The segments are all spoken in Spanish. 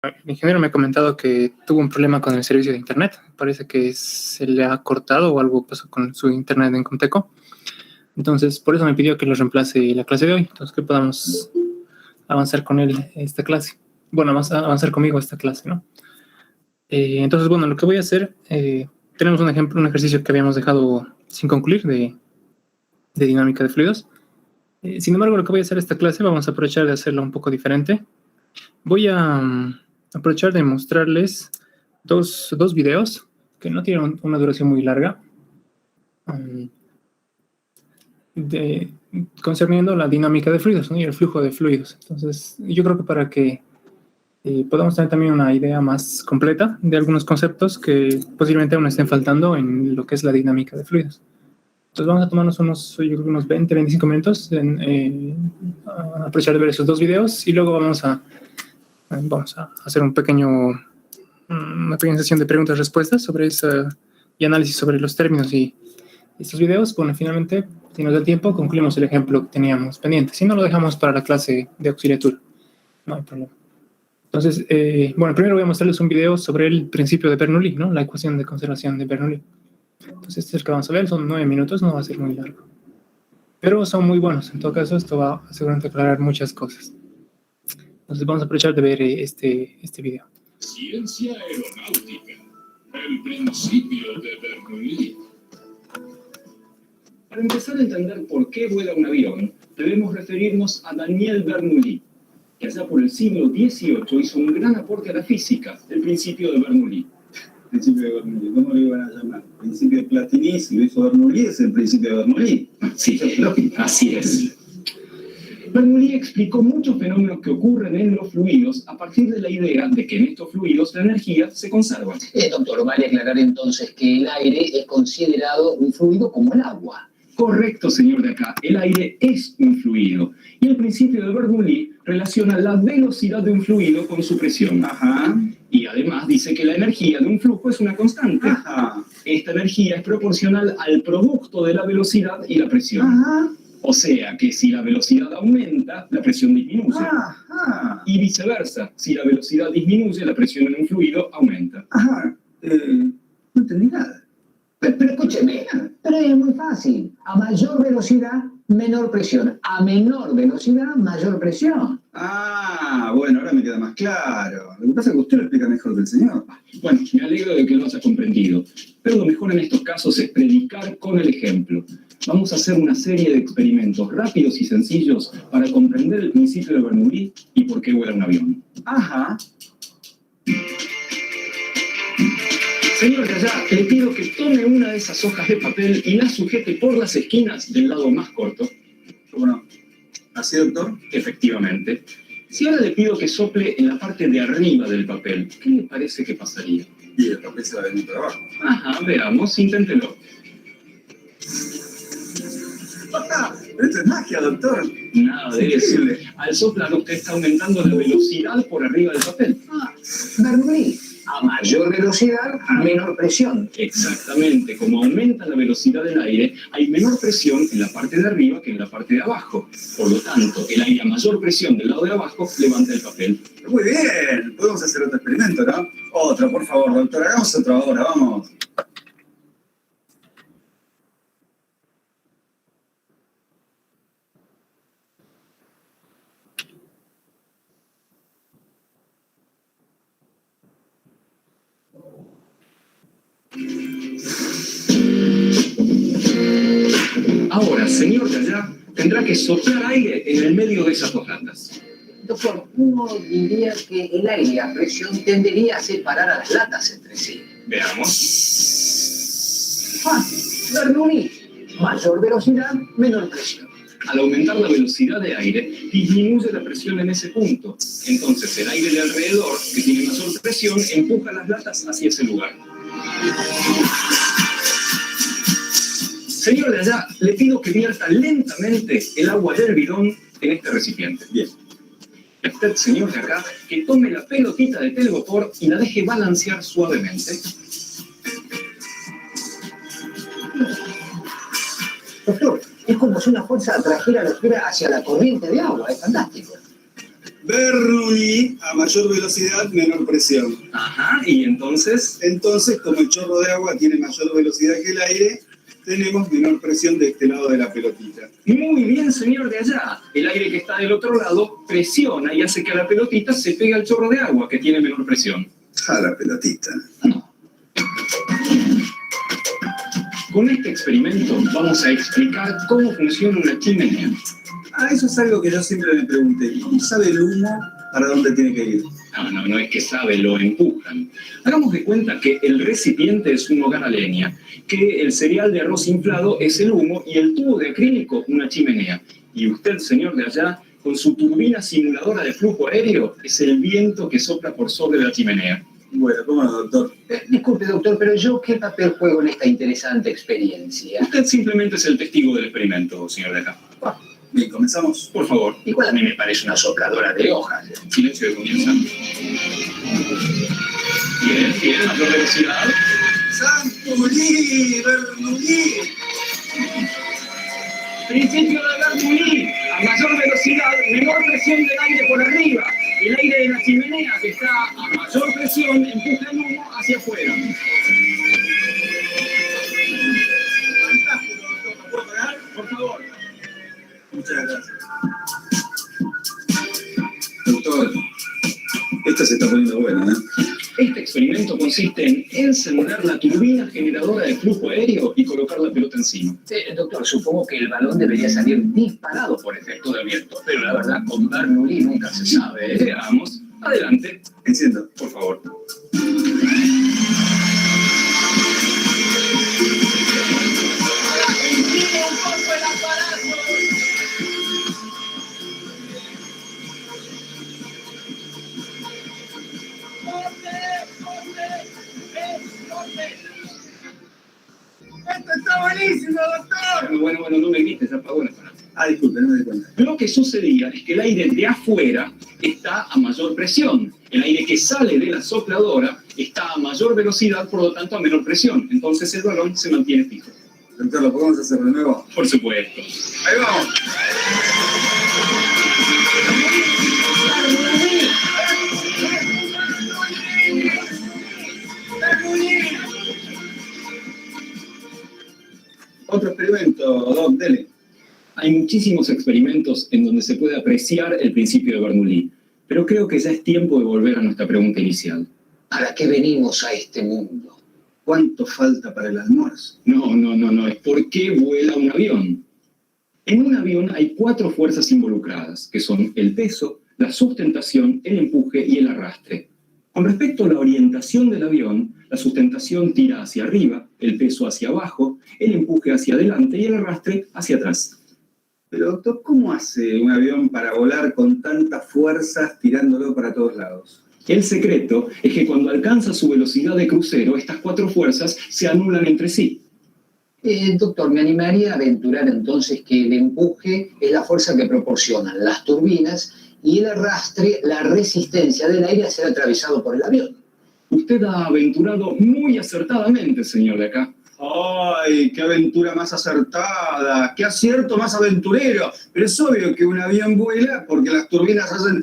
El ingeniero me ha comentado que tuvo un problema con el servicio de internet. Parece que se le ha cortado o algo pasó con su internet en Comteco. Entonces, por eso me pidió que lo reemplace la clase de hoy. Entonces, que podamos avanzar con él esta clase. Bueno, avanzar conmigo esta clase, ¿no? Entonces, bueno, lo que voy a hacer, tenemos un ejercicio que habíamos dejado sin concluir de dinámica de fluidos. Sin embargo, lo que voy a hacer esta clase, vamos a aprovechar de hacerlo un poco diferente. Voy a aprovechar de mostrarles dos videos que no tienen una duración muy larga, concerniendo la dinámica de fluidos, ¿no? Y el flujo de fluidos. Entonces, yo creo que para que podamos tener también una idea más completa de algunos conceptos que posiblemente aún estén faltando en lo que es la dinámica de fluidos. Entonces vamos a tomarnos unos 20, 25 minutos a aprovechar de ver esos dos videos y luego vamos a hacer una pequeña sesión de preguntas y respuestas sobre eso y análisis sobre los términos y estos videos. Bueno, finalmente, si nos da tiempo, concluimos el ejemplo que teníamos pendiente. Si no, lo dejamos para la clase de auxiliatura. No hay problema. Entonces, bueno, primero voy a mostrarles un video sobre el principio de Bernoulli, ¿no? La ecuación de conservación de Bernoulli. Entonces, este es el que vamos a ver, son 9 minutos, no va a ser muy largo. Pero son muy buenos, en todo caso, esto va a seguramente aclarar muchas cosas. Entonces, vamos a aprovechar de ver este video. Ciencia aeronáutica, el principio de Bernoulli. Para empezar a entender por qué vuela un avión, debemos referirnos a Daniel Bernoulli, que allá por el siglo XVIII hizo un gran aporte a la física, el principio de Bernoulli. Principio de Bernoulli, ¿cómo lo iban a llamar? Principio de Platini, si lo hizo Bernoulli, es el principio de Bernoulli. Sí, así es. Bernoulli explicó muchos fenómenos que ocurren en los fluidos a partir de la idea de que en estos fluidos la energía se conserva. Doctor, vale aclarar entonces que el aire es considerado un fluido como el agua. Correcto, señor de acá. El aire es un fluido. Y el principio de Bernoulli relaciona la velocidad de un fluido con su presión. Ajá. Y además dice que la energía de un flujo es una constante. Ajá. Esta energía es proporcional al producto de la velocidad y la presión. Ajá. O sea que si la velocidad aumenta, la presión disminuye. Ajá. Y viceversa. Si la velocidad disminuye, la presión en un fluido aumenta. Ajá. No entendí nada. Pero escúcheme, pero es muy fácil. A mayor velocidad, menor presión. A menor velocidad, mayor presión. Ah, bueno, ahora me queda más claro. Lo que pasa es que usted lo explica mejor que el señor. Bueno, me alegro de que lo haya comprendido. Pero lo mejor en estos casos es predicar con el ejemplo. Vamos a hacer una serie de experimentos rápidos y sencillos para comprender el principio de Bernoulli y por qué vuela un avión. Ajá. Señor de allá, le pido que tome una de esas hojas de papel y la sujete por las esquinas del lado más corto. ¿Cómo no? ¿Así, doctor? Efectivamente. Si ahora le pido que sople en la parte de arriba del papel, ¿qué le parece que pasaría? Y el papel se va a venir para abajo. Ajá, veamos, inténtelo. Esto es magia, doctor. Nada de eso. Al soplar usted está aumentando la velocidad por arriba del papel. Bernoulli, a mayor velocidad, menor presión. Exactamente, como aumenta la velocidad del aire, hay menor presión en la parte de arriba que en la parte de abajo. Por lo tanto, el aire a mayor presión del lado de abajo levanta el papel. Muy bien. Podemos hacer otro experimento, ¿no? Otro, por favor, doctor. Hagamos otro ahora, vamos. Ahora, señor de allá, tendrá que soplar aire en el medio de esas dos latas. Doctor, uno diría que el aire a presión tendería a separar a las latas entre sí. Veamos. Bernoulli, mayor velocidad, menor presión. Al aumentar la velocidad de aire, disminuye la presión en ese punto. Entonces, el aire de alrededor, que tiene mayor presión, empuja las latas hacia ese lugar. Señor de allá, le pido que vierta lentamente el agua del bidón en este recipiente. Bien. Y usted, señor de acá, que tome la pelotita de telgopor y la deje balancear suavemente. Doctor, es como si una fuerza atrajera la esfera hacia la corriente de agua. Es fantástico. Bernoulli, a mayor velocidad, menor presión. Ajá, y entonces... Entonces, como el chorro de agua tiene mayor velocidad que el aire, tenemos menor presión de este lado de la pelotita. Muy bien, señor de allá. El aire que está del otro lado presiona y hace que a la pelotita se pegue al chorro de agua, que tiene menor presión. A la pelotita. Con este experimento vamos a explicar cómo funciona una chimenea. Eso es algo que yo siempre me pregunté. ¿Cómo sabe el humo para dónde tiene que ir? No es que sabe, lo empujan. Hagamos de cuenta que el recipiente es un hogar a leña, que el cereal de arroz inflado es el humo y el tubo de acrílico una chimenea. Y usted, señor de allá, con su turbina simuladora de flujo aéreo, es el viento que sopla por sobre la chimenea. Bueno, ¿cómo no, doctor? Disculpe, doctor, pero yo, ¿qué papel juego en esta interesante experiencia? Usted simplemente es el testigo del experimento, señor de acá. Bien, comenzamos. Por favor. Igual a mí me parece una sopladora de hojas. Silencio de comienza. Bien, mayor velocidad. ¡Bernoulli! ¡Bernoulli! Principio de Bernoulli. A mayor velocidad, menor presión del aire por arriba. El aire de la chimenea, que está a mayor presión, empuja el humo hacia afuera. Fantástico, doctor. ¿Lo puedo pagar? Por favor. Muchas gracias. Doctor, esta se está poniendo buena, ¿eh? Este experimento consiste en encender la turbina generadora de flujo aéreo y colocar la pelota encima. Doctor, supongo que el balón debería salir disparado por efecto del viento, pero la verdad, con Bernoulli nunca se sabe. Veamos. Adelante. Enciendo. Por favor. ¡Esto está buenísimo, doctor! Bueno, no me grites, apagó el aparato. Disculpe, no me di cuenta. Lo que sucedía es que el aire de afuera está a mayor presión. El aire que sale de la sopladora está a mayor velocidad, por lo tanto a menor presión. Entonces el balón se mantiene fijo. Doctor, ¿lo podemos hacer de nuevo? Por supuesto. ¡Ahí vamos! Otro experimento, Doc, dele. Hay muchísimos experimentos en donde se puede apreciar el principio de Bernoulli, pero creo que ya es tiempo de volver a nuestra pregunta inicial. ¿Para qué venimos a este mundo? ¿Cuánto falta para el almuerzo? No, es ¿por qué vuela un avión? En un avión hay 4 fuerzas involucradas, que son el peso, la sustentación, el empuje y el arrastre. Con respecto a la orientación del avión, la sustentación tira hacia arriba, el peso hacia abajo, el empuje hacia adelante y el arrastre hacia atrás. Pero, doctor, ¿cómo hace un avión para volar con tantas fuerzas tirándolo para todos lados? El secreto es que cuando alcanza su velocidad de crucero, estas 4 fuerzas se anulan entre sí. Doctor, me animaría a aventurar entonces que el empuje es la fuerza que proporcionan las turbinas y el arrastre, la resistencia del aire a ser atravesado por el avión. Usted ha aventurado muy acertadamente, señor de acá. ¡Ay, qué aventura más acertada! ¡Qué acierto más aventurero! Pero es obvio que un avión vuela porque las turbinas hacen...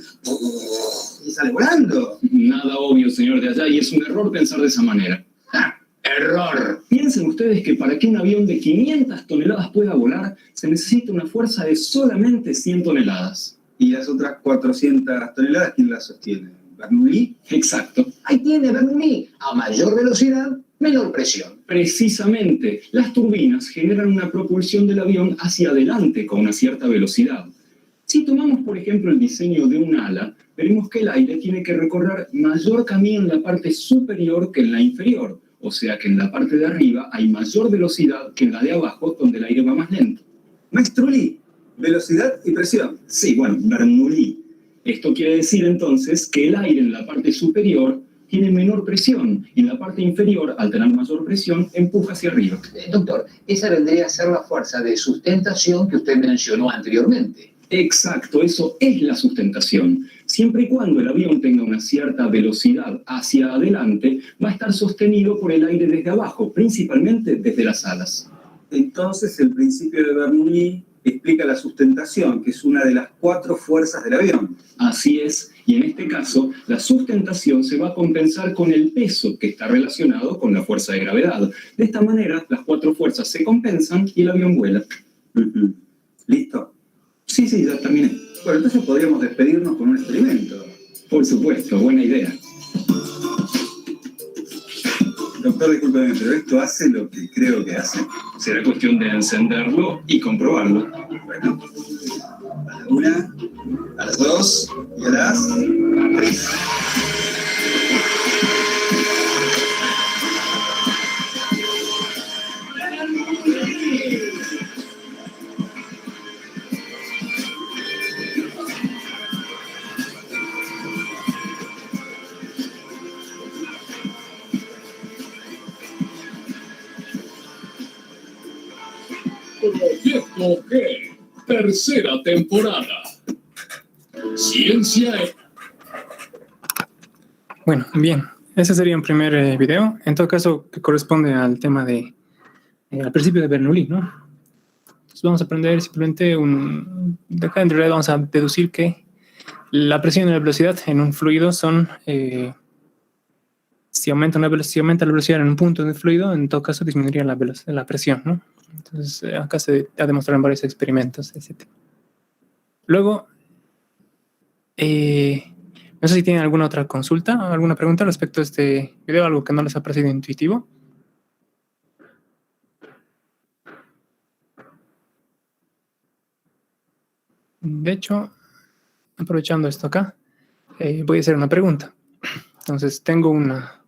y sale volando. Nada obvio, señor de allá, y es un error pensar de esa manera. ¡Error! Piensen ustedes que para que un avión de 500 toneladas pueda volar, se necesita una fuerza de solamente 100 toneladas. ¿Y las otras 400 toneladas quién las sostiene? ¿Bernoulli? Exacto. Ahí tiene Bernoulli. A mayor velocidad, menor presión. Precisamente, las turbinas generan una propulsión del avión hacia adelante con una cierta velocidad. Si tomamos, por ejemplo, el diseño de un ala, veremos que el aire tiene que recorrer mayor camino en la parte superior que en la inferior. O sea que en la parte de arriba hay mayor velocidad que en la de abajo, donde el aire va más lento. Maestro Lee, velocidad y presión. Sí, bueno, Bernoulli. Esto quiere decir entonces que el aire en la parte superior tiene menor presión y en la parte inferior, al tener mayor presión, empuja hacia arriba. Doctor, esa vendría a ser la fuerza de sustentación que usted mencionó anteriormente. Exacto, eso es la sustentación. Siempre y cuando el avión tenga una cierta velocidad hacia adelante, va a estar sostenido por el aire desde abajo, principalmente desde las alas. Entonces el principio de Bernoulli explica la sustentación, que es una de las 4 fuerzas del avión. Así es, y en este caso, la sustentación se va a compensar con el peso que está relacionado con la fuerza de gravedad. De esta manera, las 4 fuerzas se compensan y el avión vuela. ¿Listo? Sí, ya terminé. Bueno, entonces podríamos despedirnos con un experimento. Por supuesto, buena idea. Doctor, discúlpeme, pero esto hace lo que creo que hace. Será cuestión de encenderlo y comprobarlo. Bueno, a la 1, a las 2 y a las 3. Proyecto G, tercera temporada. Ciencia. Bueno, bien. Ese sería un primer video. En todo caso, que corresponde al tema de al principio de Bernoulli, ¿no? Entonces vamos a aprender simplemente de acá en realidad vamos a deducir que la presión y la velocidad en un fluido son si aumenta la velocidad en un punto del fluido, en todo caso disminuiría la presión, ¿no? Entonces acá se ha demostrado en varios experimentos ese tema. Luego, no sé si tienen alguna otra consulta, alguna pregunta respecto a este video, algo que no les ha parecido intuitivo. De hecho, aprovechando esto acá, voy a hacer una pregunta. Entonces, tengo una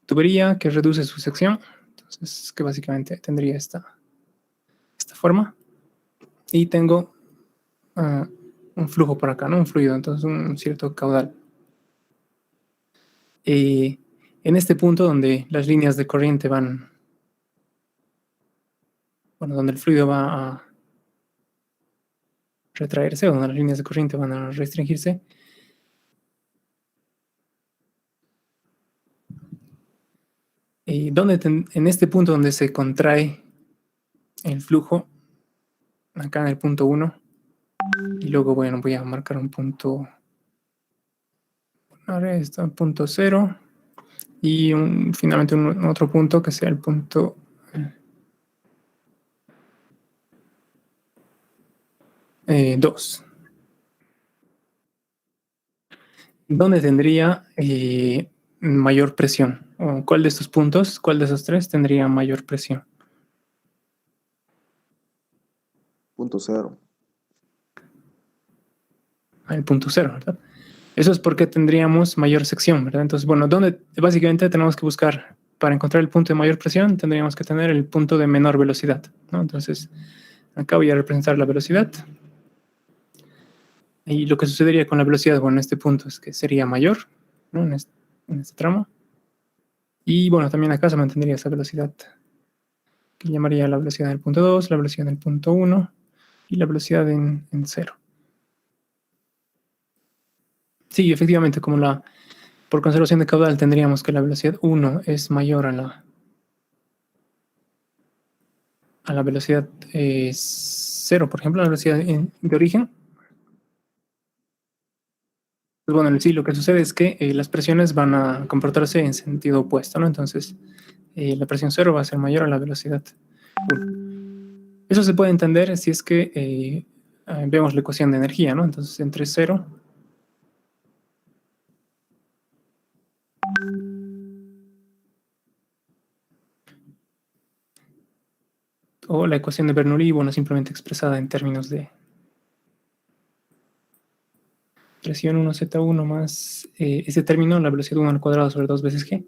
tubería que reduce su sección, entonces que básicamente tendría esta forma, y tengo un flujo por acá, ¿no? Un fluido, entonces un cierto caudal. En este punto donde las líneas de corriente van, bueno, donde el fluido va a retraerse, o donde las líneas de corriente van a restringirse, en este punto donde se contrae el flujo, acá en el punto 1, y luego, bueno, voy a marcar un punto, ahora está en punto 0, y finalmente otro punto que sea el punto 2. ¿Dónde tendría mayor presión? ¿O cuál de estos puntos, cuál de esos 3 tendría mayor presión? Punto 0. El punto 0, ¿verdad? Eso es porque tendríamos mayor sección, ¿verdad? Entonces, bueno, básicamente tenemos que buscar, para encontrar el punto de mayor presión, tendríamos que tener el punto de menor velocidad, ¿no? Entonces, acá voy a representar la velocidad. Y lo que sucedería con la velocidad, bueno, en este punto es que sería mayor, ¿no? En este tramo. Y bueno, también acá se mantendría esa velocidad, que llamaría la velocidad del punto 2, la velocidad del punto 1 y la velocidad en 0. Sí, efectivamente, por conservación de caudal tendríamos que la velocidad 1 es mayor a la velocidad 0, por ejemplo, la velocidad de origen. Pues bueno, sí, lo que sucede es que las presiones van a comportarse en sentido opuesto, ¿no? Entonces, la presión 0 va a ser mayor a la velocidad 1. Eso se puede entender si es que vemos la ecuación de energía, ¿no? Entonces, entre 0 o la ecuación de Bernoulli, bueno, simplemente expresada en términos de presión 1Z1 más ese término, la velocidad 1 al cuadrado sobre 2 veces G,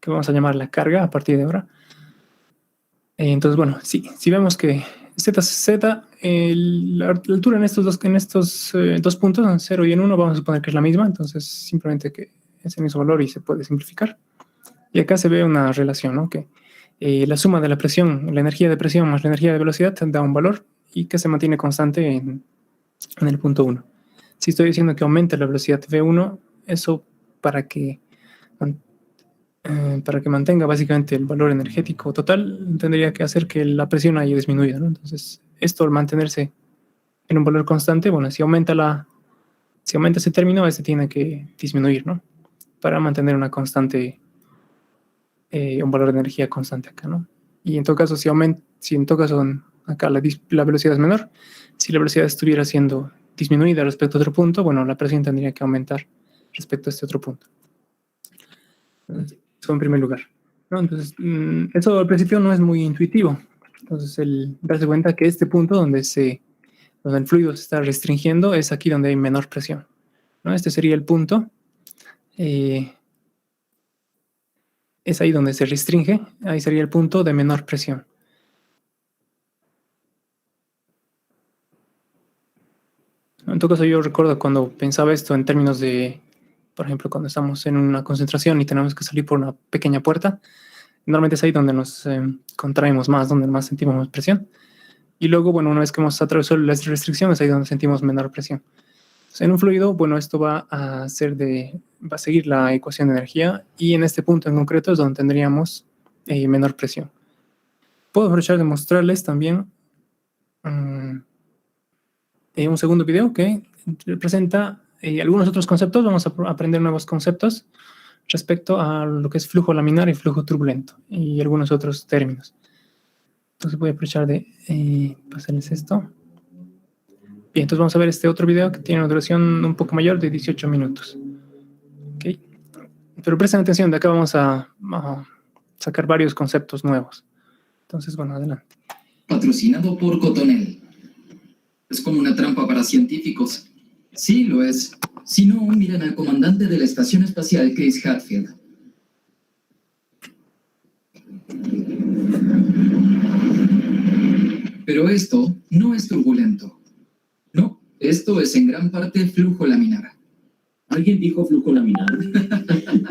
que vamos a llamar la carga a partir de ahora. Entonces, bueno, sí, si vemos que Z, la altura en estos dos puntos, en 0 y en 1, vamos a suponer que es la misma, entonces simplemente que es el mismo valor y se puede simplificar. Y acá se ve una relación, ¿no? Que la suma de la presión, la energía de presión más la energía de velocidad da un valor y que se mantiene constante en el punto 1. Si estoy diciendo que aumenta la velocidad V1, eso para que mantenga básicamente el valor energético total, tendría que hacer que la presión haya disminuido, ¿no? Entonces, esto al mantenerse en un valor constante, bueno, si aumenta ese término, este tiene que disminuir, ¿no? Para mantener una constante, un valor de energía constante acá, ¿no? Y en todo caso, si en todo caso acá la velocidad es menor, si la velocidad estuviera siendo disminuida respecto a otro punto, bueno, la presión tendría que aumentar respecto a este otro punto. Eso en primer lugar, ¿no? Entonces, eso al principio no es muy intuitivo. Entonces, el darse cuenta que este punto donde el fluido se está restringiendo es aquí donde hay menor presión, ¿no? Este sería el punto. Es ahí donde se restringe, ahí sería el punto de menor presión. En todo caso, yo recuerdo cuando pensaba esto en términos de, por ejemplo, cuando estamos en una concentración y tenemos que salir por una pequeña puerta, normalmente es ahí donde nos contraemos más, donde más sentimos más presión. Y luego, bueno, una vez que hemos atravesado las restricciones, ahí es donde sentimos menor presión. Entonces, en un fluido, bueno, esto va a seguir la ecuación de energía, y en este punto en concreto es donde tendríamos menor presión. Puedo aprovechar de mostrarles también un segundo video que presenta algunos otros conceptos. Vamos a aprender nuevos conceptos respecto a lo que es flujo laminar y flujo turbulento y algunos otros términos. Entonces voy a aprovechar de pasarles esto. Bien, entonces vamos a ver este otro video que tiene una duración un poco mayor de 18 minutos. ¿Okay? Pero presten atención, de acá vamos a sacar varios conceptos nuevos. Entonces, bueno, adelante. Patrocinado por Cotonel. Es como una trampa para científicos. Sí, lo es. Si no, miren al comandante de la Estación Espacial, Chris Hadfield. Pero esto no es turbulento. No, esto es en gran parte flujo laminar. ¿Alguien dijo flujo laminar?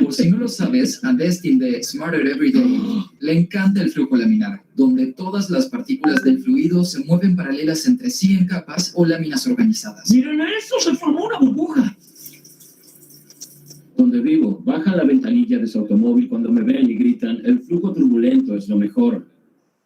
Por si no lo sabes, a Destin de Smarter Every Day le encanta el flujo laminar, donde todas las partículas del fluido se mueven paralelas entre sí en capas o láminas organizadas. ¡Miren eso! ¡Se formó una burbuja! Donde vivo, bajan la ventanilla de su automóvil cuando me ven y gritan: el flujo turbulento es lo mejor.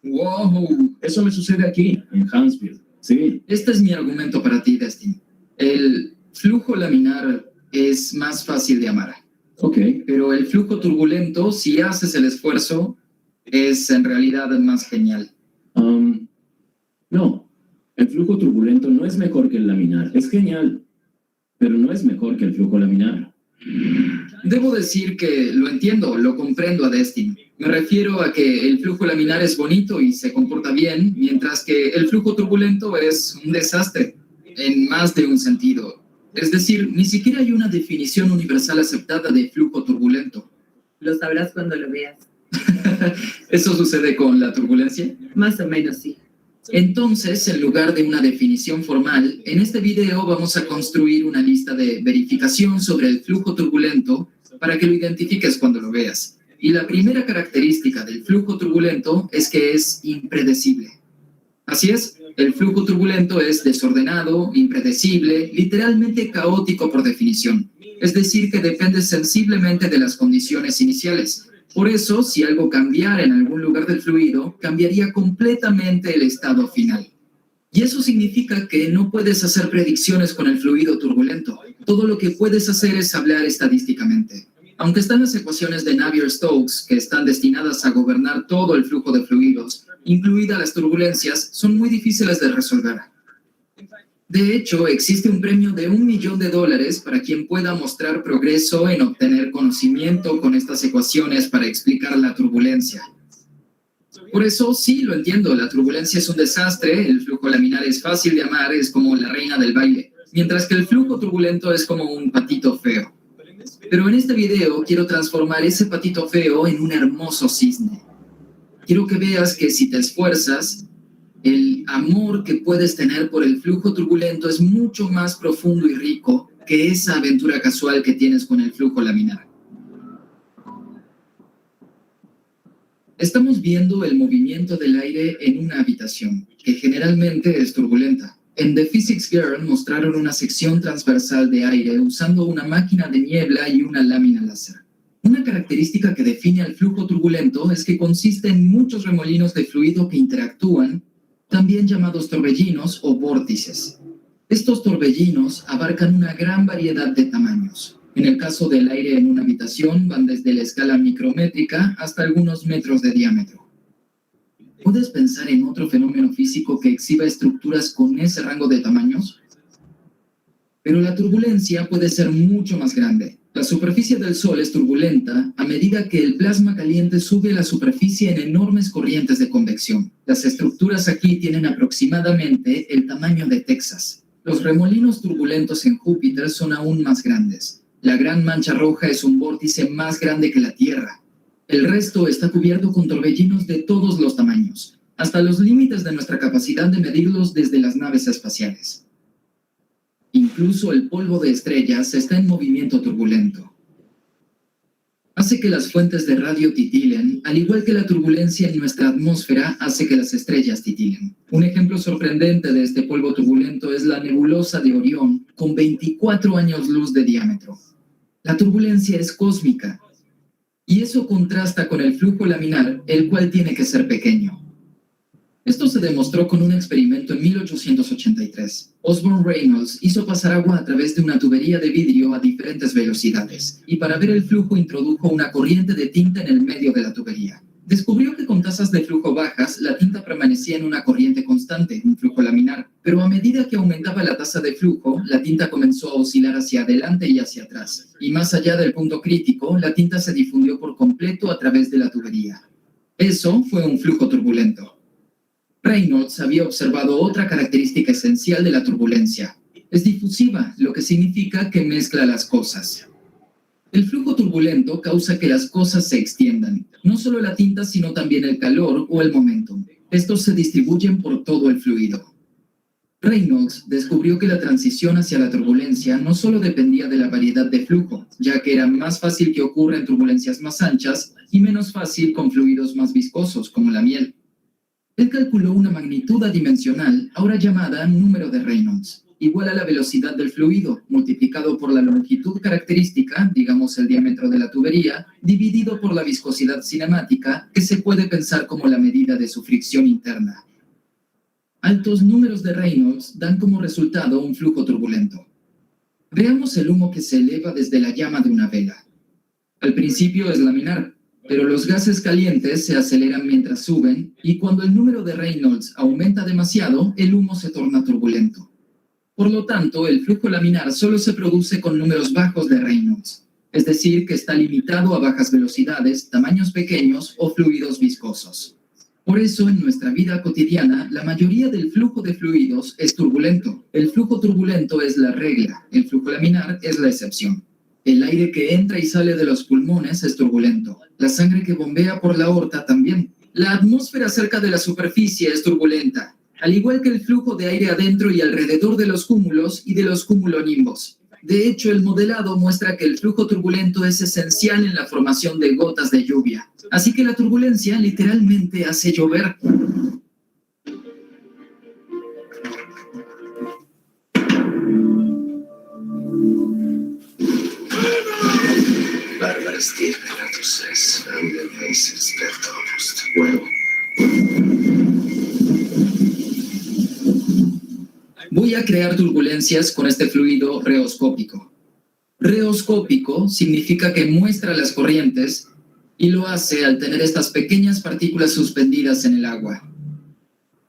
¡Wow! Eso me sucede aquí, en Huntsville. Sí. Este es mi argumento para ti, Destin. El flujo laminar es más fácil de amar. Ok. Pero el flujo turbulento, si haces el esfuerzo, es en realidad más genial. No, el flujo turbulento no es mejor que el laminar. Es genial, pero no es mejor que el flujo laminar. Debo decir que lo entiendo, lo comprendo a Destin. Me refiero a que el flujo laminar es bonito y se comporta bien, mientras que el flujo turbulento es un desastre, en más de un sentido. Es decir, ni siquiera hay una definición universal aceptada de flujo turbulento. Lo sabrás cuando lo veas. ¿Eso sucede con la turbulencia? Más o menos, sí. Entonces, en lugar de una definición formal, en este video vamos a construir una lista de verificación sobre el flujo turbulento para que lo identifiques cuando lo veas. Y la primera característica del flujo turbulento es que es impredecible. Así es, el flujo turbulento es desordenado, impredecible, literalmente caótico por definición. Es decir, que depende sensiblemente de las condiciones iniciales. Por eso, si algo cambiara en algún lugar del fluido, cambiaría completamente el estado final. Y eso significa que no puedes hacer predicciones con el fluido turbulento. Todo lo que puedes hacer es hablar estadísticamente. Aunque están las ecuaciones de Navier-Stokes, que están destinadas a gobernar todo el flujo de fluidos, incluidas las turbulencias, son muy difíciles de resolver. De hecho, existe un premio de $1 millón para quien pueda mostrar progreso en obtener conocimiento con estas ecuaciones para explicar la turbulencia. Por eso, sí, lo entiendo, la turbulencia es un desastre, el flujo laminar es fácil de amar, es como la reina del baile, mientras que el flujo turbulento es como un patito feo. Pero en este video quiero transformar ese patito feo en un hermoso cisne. Quiero que veas que si te esfuerzas, el amor que puedes tener por el flujo turbulento es mucho más profundo y rico que esa aventura casual que tienes con el flujo laminar. Estamos viendo el movimiento del aire en una habitación, que generalmente es turbulenta. En The Physics Girl mostraron una sección transversal de aire usando una máquina de niebla y una lámina láser. Una característica que define al flujo turbulento es que consiste en muchos remolinos de fluido que interactúan también llamados torbellinos o vórtices. Estos torbellinos abarcan una gran variedad de tamaños. En el caso del aire en una habitación van desde la escala micrométrica hasta algunos metros de diámetro. ¿Puedes pensar en otro fenómeno físico que exhiba estructuras con ese rango de tamaños? Pero la turbulencia puede ser mucho más grande. La superficie del Sol es turbulenta a medida que el plasma caliente sube a la superficie en enormes corrientes de convección. Las estructuras aquí tienen aproximadamente el tamaño de Texas. Los remolinos turbulentos en Júpiter son aún más grandes. La Gran Mancha Roja es un vórtice más grande que la Tierra. El resto está cubierto con torbellinos de todos los tamaños, hasta los límites de nuestra capacidad de medirlos desde las naves espaciales. Incluso el polvo de estrellas está en movimiento turbulento. Hace que las fuentes de radio titilen, al igual que la turbulencia en nuestra atmósfera hace que las estrellas titilen. Un ejemplo sorprendente de este polvo turbulento es la nebulosa de Orión, con 24 años luz de diámetro. La turbulencia es cósmica, y eso contrasta con el flujo laminar, el cual tiene que ser pequeño. Esto se demostró con un experimento en 1883. Osborne Reynolds hizo pasar agua a través de una tubería de vidrio a diferentes velocidades, y para ver el flujo introdujo una corriente de tinta en el medio de la tubería. Descubrió que con tasas de flujo bajas, la tinta permanecía en una corriente constante, un flujo laminar, pero a medida que aumentaba la tasa de flujo, la tinta comenzó a oscilar hacia adelante y hacia atrás, y más allá del punto crítico, la tinta se difundió por completo a través de la tubería. Eso fue un flujo turbulento. Reynolds había observado otra característica esencial de la turbulencia. Es difusiva, lo que significa que mezcla las cosas. El flujo turbulento causa que las cosas se extiendan, no solo la tinta, sino también el calor o el momentum. Estos se distribuyen por todo el fluido. Reynolds descubrió que la transición hacia la turbulencia no solo dependía de la variedad de flujo, ya que era más fácil que ocurra en turbulencias más anchas y menos fácil con fluidos más viscosos, como la miel. Él calculó una magnitud adimensional, ahora llamada número de Reynolds, igual a la velocidad del fluido, multiplicado por la longitud característica, digamos el diámetro de la tubería, dividido por la viscosidad cinemática, que se puede pensar como la medida de su fricción interna. Altos números de Reynolds dan como resultado un flujo turbulento. Veamos el humo que se eleva desde la llama de una vela. Al principio es laminar, pero los gases calientes se aceleran mientras suben, y cuando el número de Reynolds aumenta demasiado, el humo se torna turbulento. Por lo tanto, el flujo laminar solo se produce con números bajos de Reynolds, es decir, que está limitado a bajas velocidades, tamaños pequeños o fluidos viscosos. Por eso, en nuestra vida cotidiana, la mayoría del flujo de fluidos es turbulento. El flujo turbulento es la regla, el flujo laminar es la excepción. El aire que entra y sale de los pulmones es turbulento. La sangre que bombea por la aorta también. La atmósfera cerca de la superficie es turbulenta, al igual que el flujo de aire adentro y alrededor de los cúmulos y de los cumulonimbos. De hecho, el modelado muestra que el flujo turbulento es esencial en la formación de gotas de lluvia. Así que la turbulencia literalmente hace llover. Bárbara Steve, Bellatrix, Amber Faces, Bertolt, huevo. Voy a crear turbulencias con este fluido reoscópico. Reoscópico significa que muestra las corrientes y lo hace al tener estas pequeñas partículas suspendidas en el agua.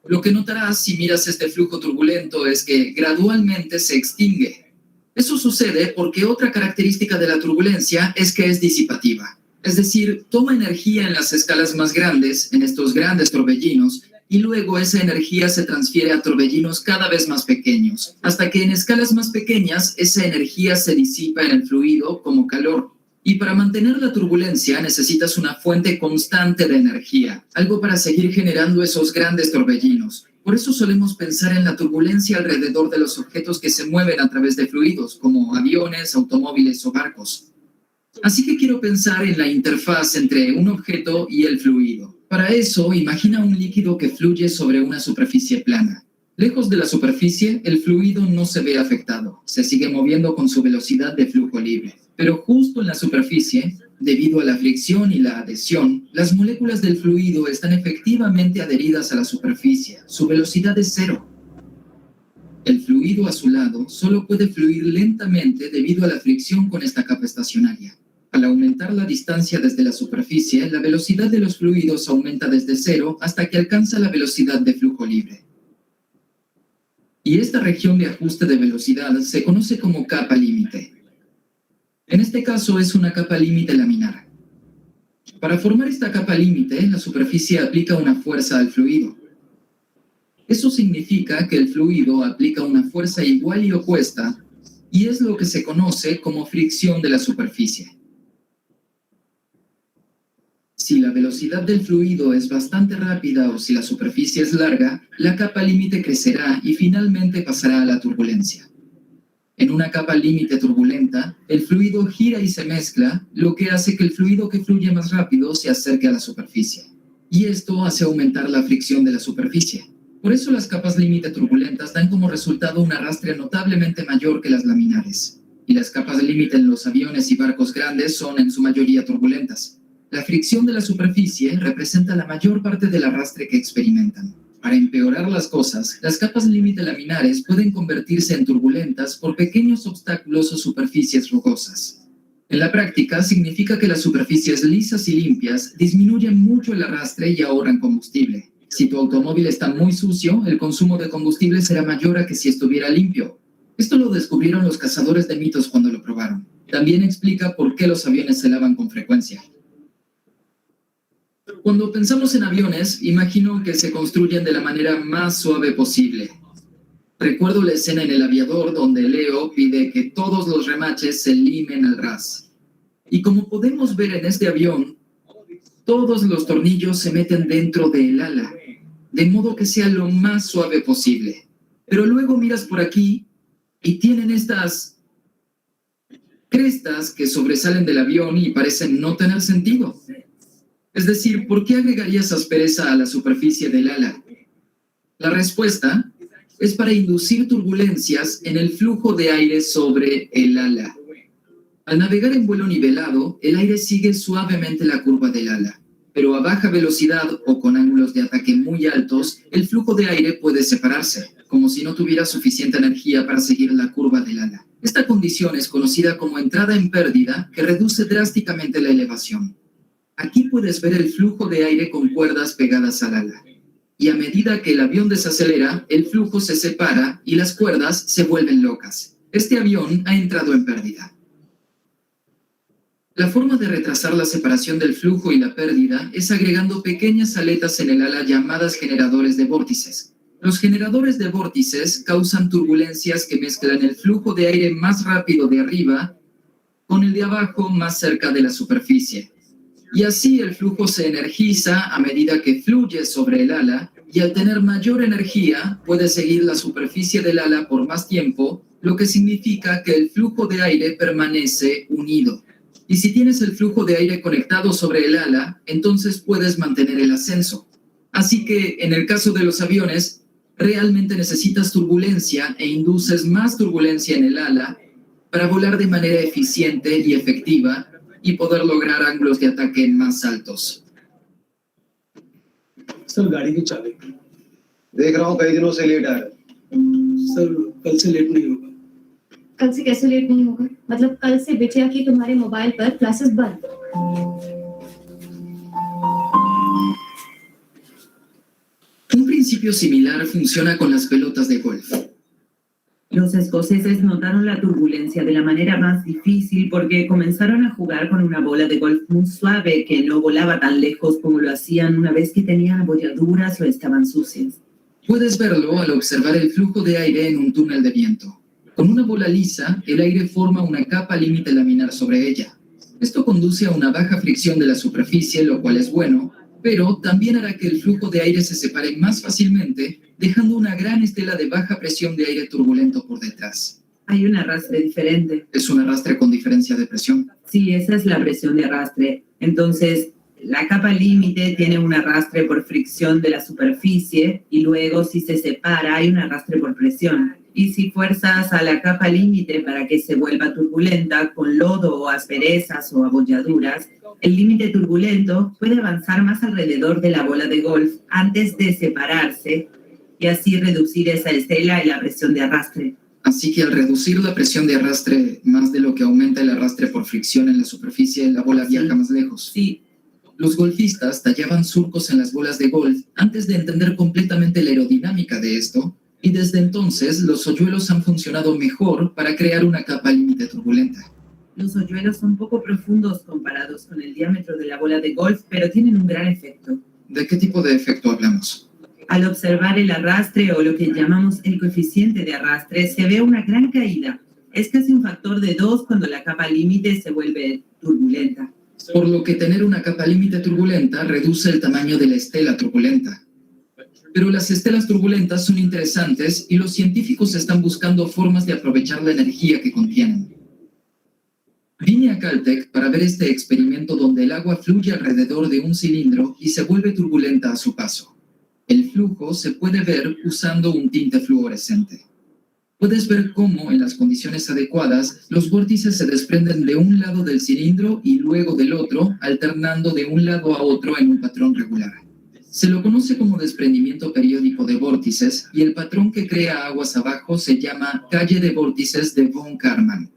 Lo que notarás si miras este flujo turbulento es que gradualmente se extingue. Eso sucede porque otra característica de la turbulencia es que es disipativa. Es decir, toma energía en las escalas más grandes, en estos grandes torbellinos, y luego esa energía se transfiere a torbellinos cada vez más pequeños, hasta que en escalas más pequeñas esa energía se disipa en el fluido como calor. Y para mantener la turbulencia necesitas una fuente constante de energía, algo para seguir generando esos grandes torbellinos. Por eso solemos pensar en la turbulencia alrededor de los objetos que se mueven a través de fluidos, como aviones, automóviles o barcos. Así que quiero pensar en la interfaz entre un objeto y el fluido. Para eso, imagina un líquido que fluye sobre una superficie plana. Lejos de la superficie, el fluido no se ve afectado, se sigue moviendo con su velocidad de flujo libre. Pero justo en la superficie, debido a la fricción y la adhesión, las moléculas del fluido están efectivamente adheridas a la superficie. Su velocidad es cero. El fluido a su lado solo puede fluir lentamente debido a la fricción con esta capa estacionaria. Al aumentar la distancia desde la superficie, la velocidad de los fluidos aumenta desde cero hasta que alcanza la velocidad de flujo libre. Y esta región de ajuste de velocidad se conoce como capa límite. En este caso es una capa límite laminar. Para formar esta capa límite, la superficie aplica una fuerza al fluido. Eso significa que el fluido aplica una fuerza igual y opuesta, y es lo que se conoce como fricción de la superficie. Si la velocidad del fluido es bastante rápida o si la superficie es larga, la capa límite crecerá y finalmente pasará a la turbulencia. En una capa límite turbulenta, el fluido gira y se mezcla, lo que hace que el fluido que fluye más rápido se acerque a la superficie. Y esto hace aumentar la fricción de la superficie. Por eso las capas límite turbulentas dan como resultado un arrastre notablemente mayor que las laminares. Y las capas límite en los aviones y barcos grandes son en su mayoría turbulentas. La fricción de la superficie representa la mayor parte del arrastre que experimentan. Para empeorar las cosas, las capas límite laminares pueden convertirse en turbulentas por pequeños obstáculos o superficies rugosas. En la práctica, significa que las superficies lisas y limpias disminuyen mucho el arrastre y ahorran combustible. Si tu automóvil está muy sucio, el consumo de combustible será mayor a que si estuviera limpio. Esto lo descubrieron los cazadores de mitos cuando lo probaron. También explica por qué los aviones se lavan con frecuencia. Cuando pensamos en aviones, imagino que se construyen de la manera más suave posible. Recuerdo la escena en El Aviador donde Leo pide que todos los remaches se limen al ras. Y como podemos ver en este avión, todos los tornillos se meten dentro del ala, de modo que sea lo más suave posible. Pero luego miras por aquí y tienen estas crestas que sobresalen del avión y parecen no tener sentido. Es decir, ¿por qué agregarías aspereza a la superficie del ala? La respuesta es para inducir turbulencias en el flujo de aire sobre el ala. Al navegar en vuelo nivelado, el aire sigue suavemente la curva del ala, pero a baja velocidad o con ángulos de ataque muy altos, el flujo de aire puede separarse, como si no tuviera suficiente energía para seguir la curva del ala. Esta condición es conocida como entrada en pérdida, que reduce drásticamente la elevación. Aquí puedes ver el flujo de aire con cuerdas pegadas al ala. Y a medida que el avión desacelera, el flujo se separa y las cuerdas se vuelven locas. Este avión ha entrado en pérdida. La forma de retrasar la separación del flujo y la pérdida es agregando pequeñas aletas en el ala llamadas generadores de vórtices. Los generadores de vórtices causan turbulencias que mezclan el flujo de aire más rápido de arriba con el de abajo más cerca de la superficie. Y así el flujo se energiza a medida que fluye sobre el ala y al tener mayor energía puede seguir la superficie del ala por más tiempo, lo que significa que el flujo de aire permanece unido. Y si tienes el flujo de aire conectado sobre el ala, entonces puedes mantener el ascenso. Así que en el caso de los aviones, realmente necesitas turbulencia e induces más turbulencia en el ala para volar de manera eficiente y efectiva y poder lograr ángulos de ataque más altos. Sir गाड़ी की चाबी देख रहा हूँ कई दिनों से लेट आ रहा है। सर कल से लेट नहीं होगा कल से कैसे लेट नहीं होगा मतलब कल से बिटिया की तुम्हारे मोबाइल पर क्लासेस बंद Un principio similar funciona con las pelotas de golf. Los escoceses notaron la turbulencia de la manera más difícil porque comenzaron a jugar con una bola de golf muy suave que no volaba tan lejos como lo hacían una vez que tenían abolladuras o estaban sucias. Puedes verlo al observar el flujo de aire en un túnel de viento. Con una bola lisa, el aire forma una capa límite laminar sobre ella. Esto conduce a una baja fricción de la superficie, lo cual es bueno, pero también hará que el flujo de aire se separe más fácilmente, dejando una gran estela de baja presión de aire turbulento por detrás. Hay un arrastre diferente. Es un arrastre con diferencia de presión. Sí, esa es la presión de arrastre. Entonces, La capa límite tiene un arrastre por fricción de la superficie y luego si se separa hay un arrastre por presión. Y si fuerzas a la capa límite para que se vuelva turbulenta con lodo o asperezas o abolladuras, el límite turbulento puede avanzar más alrededor de la bola de golf antes de separarse y así reducir esa estela y la presión de arrastre. Así que al reducir la presión de arrastre más de lo que aumenta el arrastre por fricción en la superficie, la bola viaja más lejos. Sí. Los golfistas tallaban surcos en las bolas de golf antes de entender completamente la aerodinámica de esto, y desde entonces los hoyuelos han funcionado mejor para crear una capa límite turbulenta. Los hoyuelos son poco profundos comparados con el diámetro de la bola de golf, pero tienen un gran efecto. ¿De qué tipo de efecto hablamos? Al observar el arrastre o lo que llamamos el coeficiente de arrastre, se ve una gran caída. Es casi un factor de 2 cuando la capa límite se vuelve turbulenta. Por lo que tener una capa límite turbulenta reduce el tamaño de la estela turbulenta. Pero las estelas turbulentas son interesantes y los científicos están buscando formas de aprovechar la energía que contienen. Vine a Caltech para ver este experimento donde el agua fluye alrededor de un cilindro y se vuelve turbulenta a su paso. El flujo se puede ver usando un tinte fluorescente. Puedes ver cómo, en las condiciones adecuadas, los vórtices se desprenden de un lado del cilindro y luego del otro, alternando de un lado a otro en un patrón regular. Se lo conoce como desprendimiento periódico de vórtices y el patrón que crea aguas abajo se llama calle de vórtices de von Karman.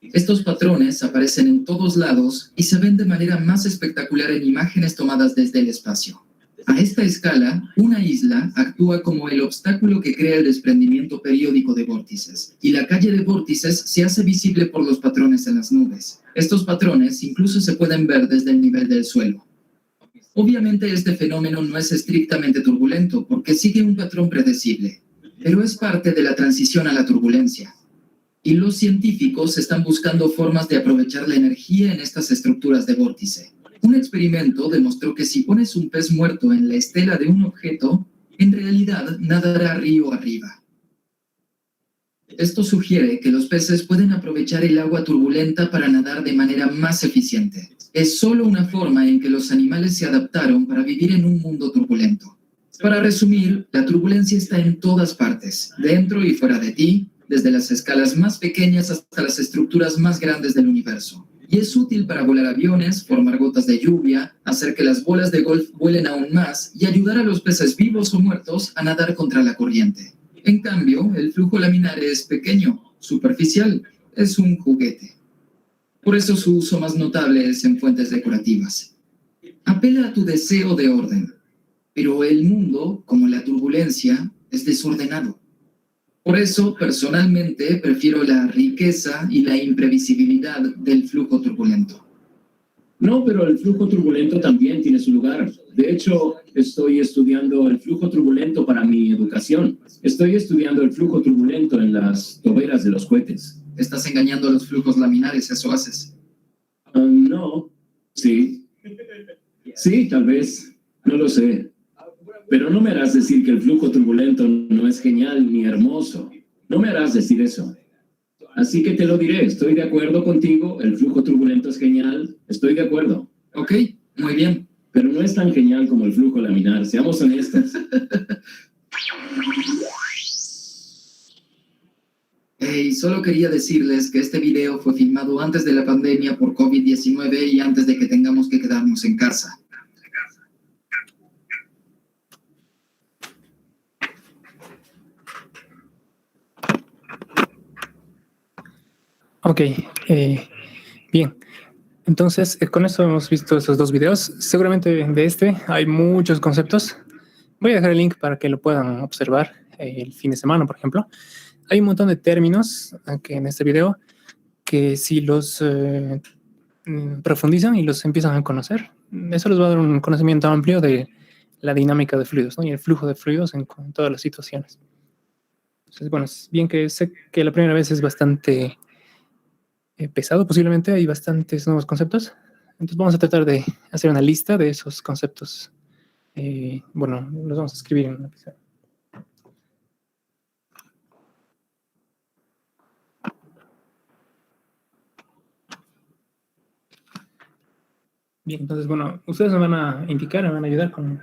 Estos patrones aparecen en todos lados y se ven de manera más espectacular en imágenes tomadas desde el espacio. A esta escala, una isla actúa como el obstáculo que crea el desprendimiento periódico de vórtices, y la calle de vórtices se hace visible por los patrones en las nubes. Estos patrones incluso se pueden ver desde el nivel del suelo. Obviamente este fenómeno no es estrictamente turbulento porque sigue un patrón predecible, pero es parte de la transición a la turbulencia. Y los científicos están buscando formas de aprovechar la energía en estas estructuras de vórtice. Un experimento demostró que si pones un pez muerto en la estela de un objeto, en realidad nadará río arriba. Esto sugiere que los peces pueden aprovechar el agua turbulenta para nadar de manera más eficiente. Es solo una forma en que los animales se adaptaron para vivir en un mundo turbulento. Para resumir, la turbulencia está en todas partes, dentro y fuera de ti, desde las escalas más pequeñas hasta las estructuras más grandes del universo. Y es útil para volar aviones, formar gotas de lluvia, hacer que las bolas de golf vuelen aún más y ayudar a los peces vivos o muertos a nadar contra la corriente. En cambio, el flujo laminar es pequeño, superficial, es un juguete. Por eso su uso más notable es en fuentes decorativas. Apela a tu deseo de orden, pero el mundo, como la turbulencia, es desordenado. Por eso, personalmente, prefiero la riqueza y la imprevisibilidad del flujo turbulento. No, pero el flujo turbulento también tiene su lugar. De hecho, estoy estudiando el flujo turbulento para mi educación. Estoy estudiando el flujo turbulento en las toberas de los cohetes. Estás engañando a los flujos laminares, eso haces. No, sí. Sí, tal vez. No lo sé. Pero no me harás decir que el flujo turbulento no es genial ni hermoso. No me harás decir eso. Así que te lo diré, estoy de acuerdo contigo, el flujo turbulento es genial, estoy de acuerdo. Ok, muy bien. Pero no es tan genial como el flujo laminar, seamos honestos. Hey, solo quería decirles que este video fue filmado antes de la pandemia por COVID-19 y antes de que tengamos que quedarnos en casa. Ok, bien. Entonces, con esto hemos visto esos dos videos. Seguramente de este hay muchos conceptos. Voy a dejar el link para que lo puedan observar el fin de semana, por ejemplo. Hay un montón de términos que en este video que si los profundizan y los empiezan a conocer, eso les va a dar un conocimiento amplio de la dinámica de fluidos, ¿no? Y el flujo de fluidos en todas las situaciones. Entonces, bueno, es bien que sé que la primera vez es bastante pesado, posiblemente hay bastantes nuevos conceptos. Entonces vamos a tratar de hacer una lista de esos conceptos. Bueno, los vamos a escribir en una pizarra. Bien, entonces, bueno, ustedes me van a indicar, me van a ayudar con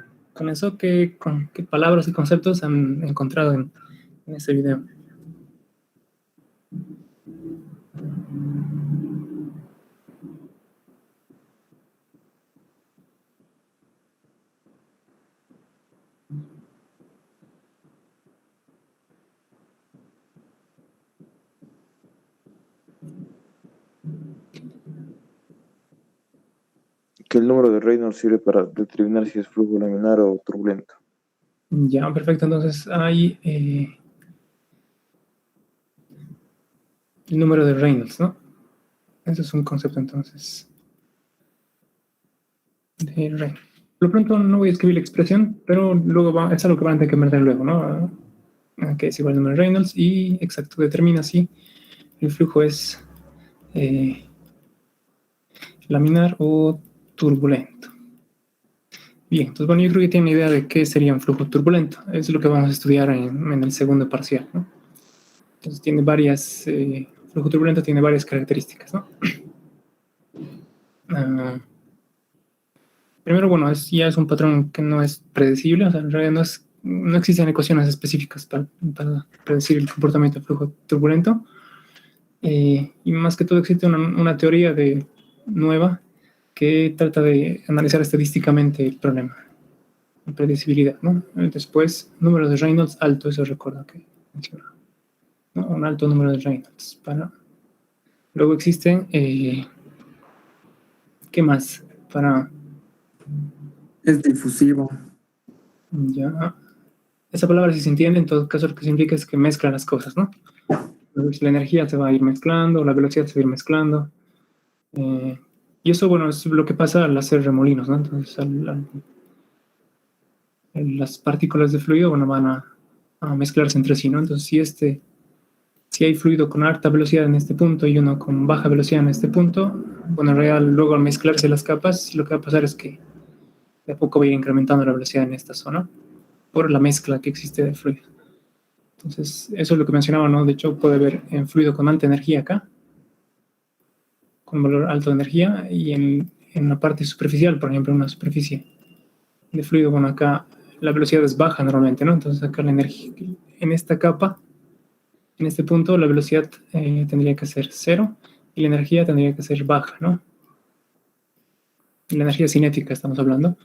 eso, qué palabras y conceptos han encontrado en este video. Que el número de Reynolds sirve para determinar si es flujo laminar o turbulento. Ya, perfecto. Entonces hay el número de Reynolds, ¿no? Ese es un concepto, entonces, de Reynolds. Por lo pronto no voy a escribir la expresión, pero luego es algo que van a tener que meter luego, ¿no? Que es igual al número de Reynolds y, exacto, determina si el flujo es laminar o turbulento. Bien, entonces, bueno, yo creo que tienen idea de qué sería un flujo turbulento. Es lo que vamos a estudiar en el segundo parcial, ¿no? Entonces, tiene varias, flujo turbulento tiene varias características, ¿no? Primero, bueno, ya es un patrón que no es predecible, o sea, en realidad no existen ecuaciones específicas para predecir el comportamiento del flujo turbulento. Y más que todo existe una teoría nueva que trata de analizar estadísticamente el problema, la predecibilidad, ¿no? Después, número de Reynolds alto, eso recuerdo que mencionaba, ¿no? Un alto número de Reynolds. Luego existen, ¿qué más? Es difusivo. Ya. Esa palabra, si se entiende, en todo caso lo que significa es que mezcla las cosas, ¿no? Entonces, la energía se va a ir mezclando, la velocidad se va a ir mezclando. Y eso, bueno, es lo que pasa al hacer remolinos, ¿no? Entonces, las partículas de fluido, bueno, van a mezclarse entre sí, ¿no? Entonces, si hay fluido con alta velocidad en este punto y uno con baja velocidad en este punto, bueno, en realidad, luego al mezclarse las capas, lo que va a pasar es que de a poco va a ir incrementando la velocidad en esta zona por la mezcla que existe de fluido. Entonces, eso es lo que mencionaba, ¿no? De hecho, puede haber fluido con alta energía acá, con valor alto de energía, y en la parte superficial, por ejemplo, en una superficie de fluido, bueno, acá la velocidad es baja normalmente, ¿no? Entonces acá la energía, en esta capa, en este punto, la velocidad tendría que ser 0 y la energía tendría que ser baja, ¿no? La energía cinética estamos hablando.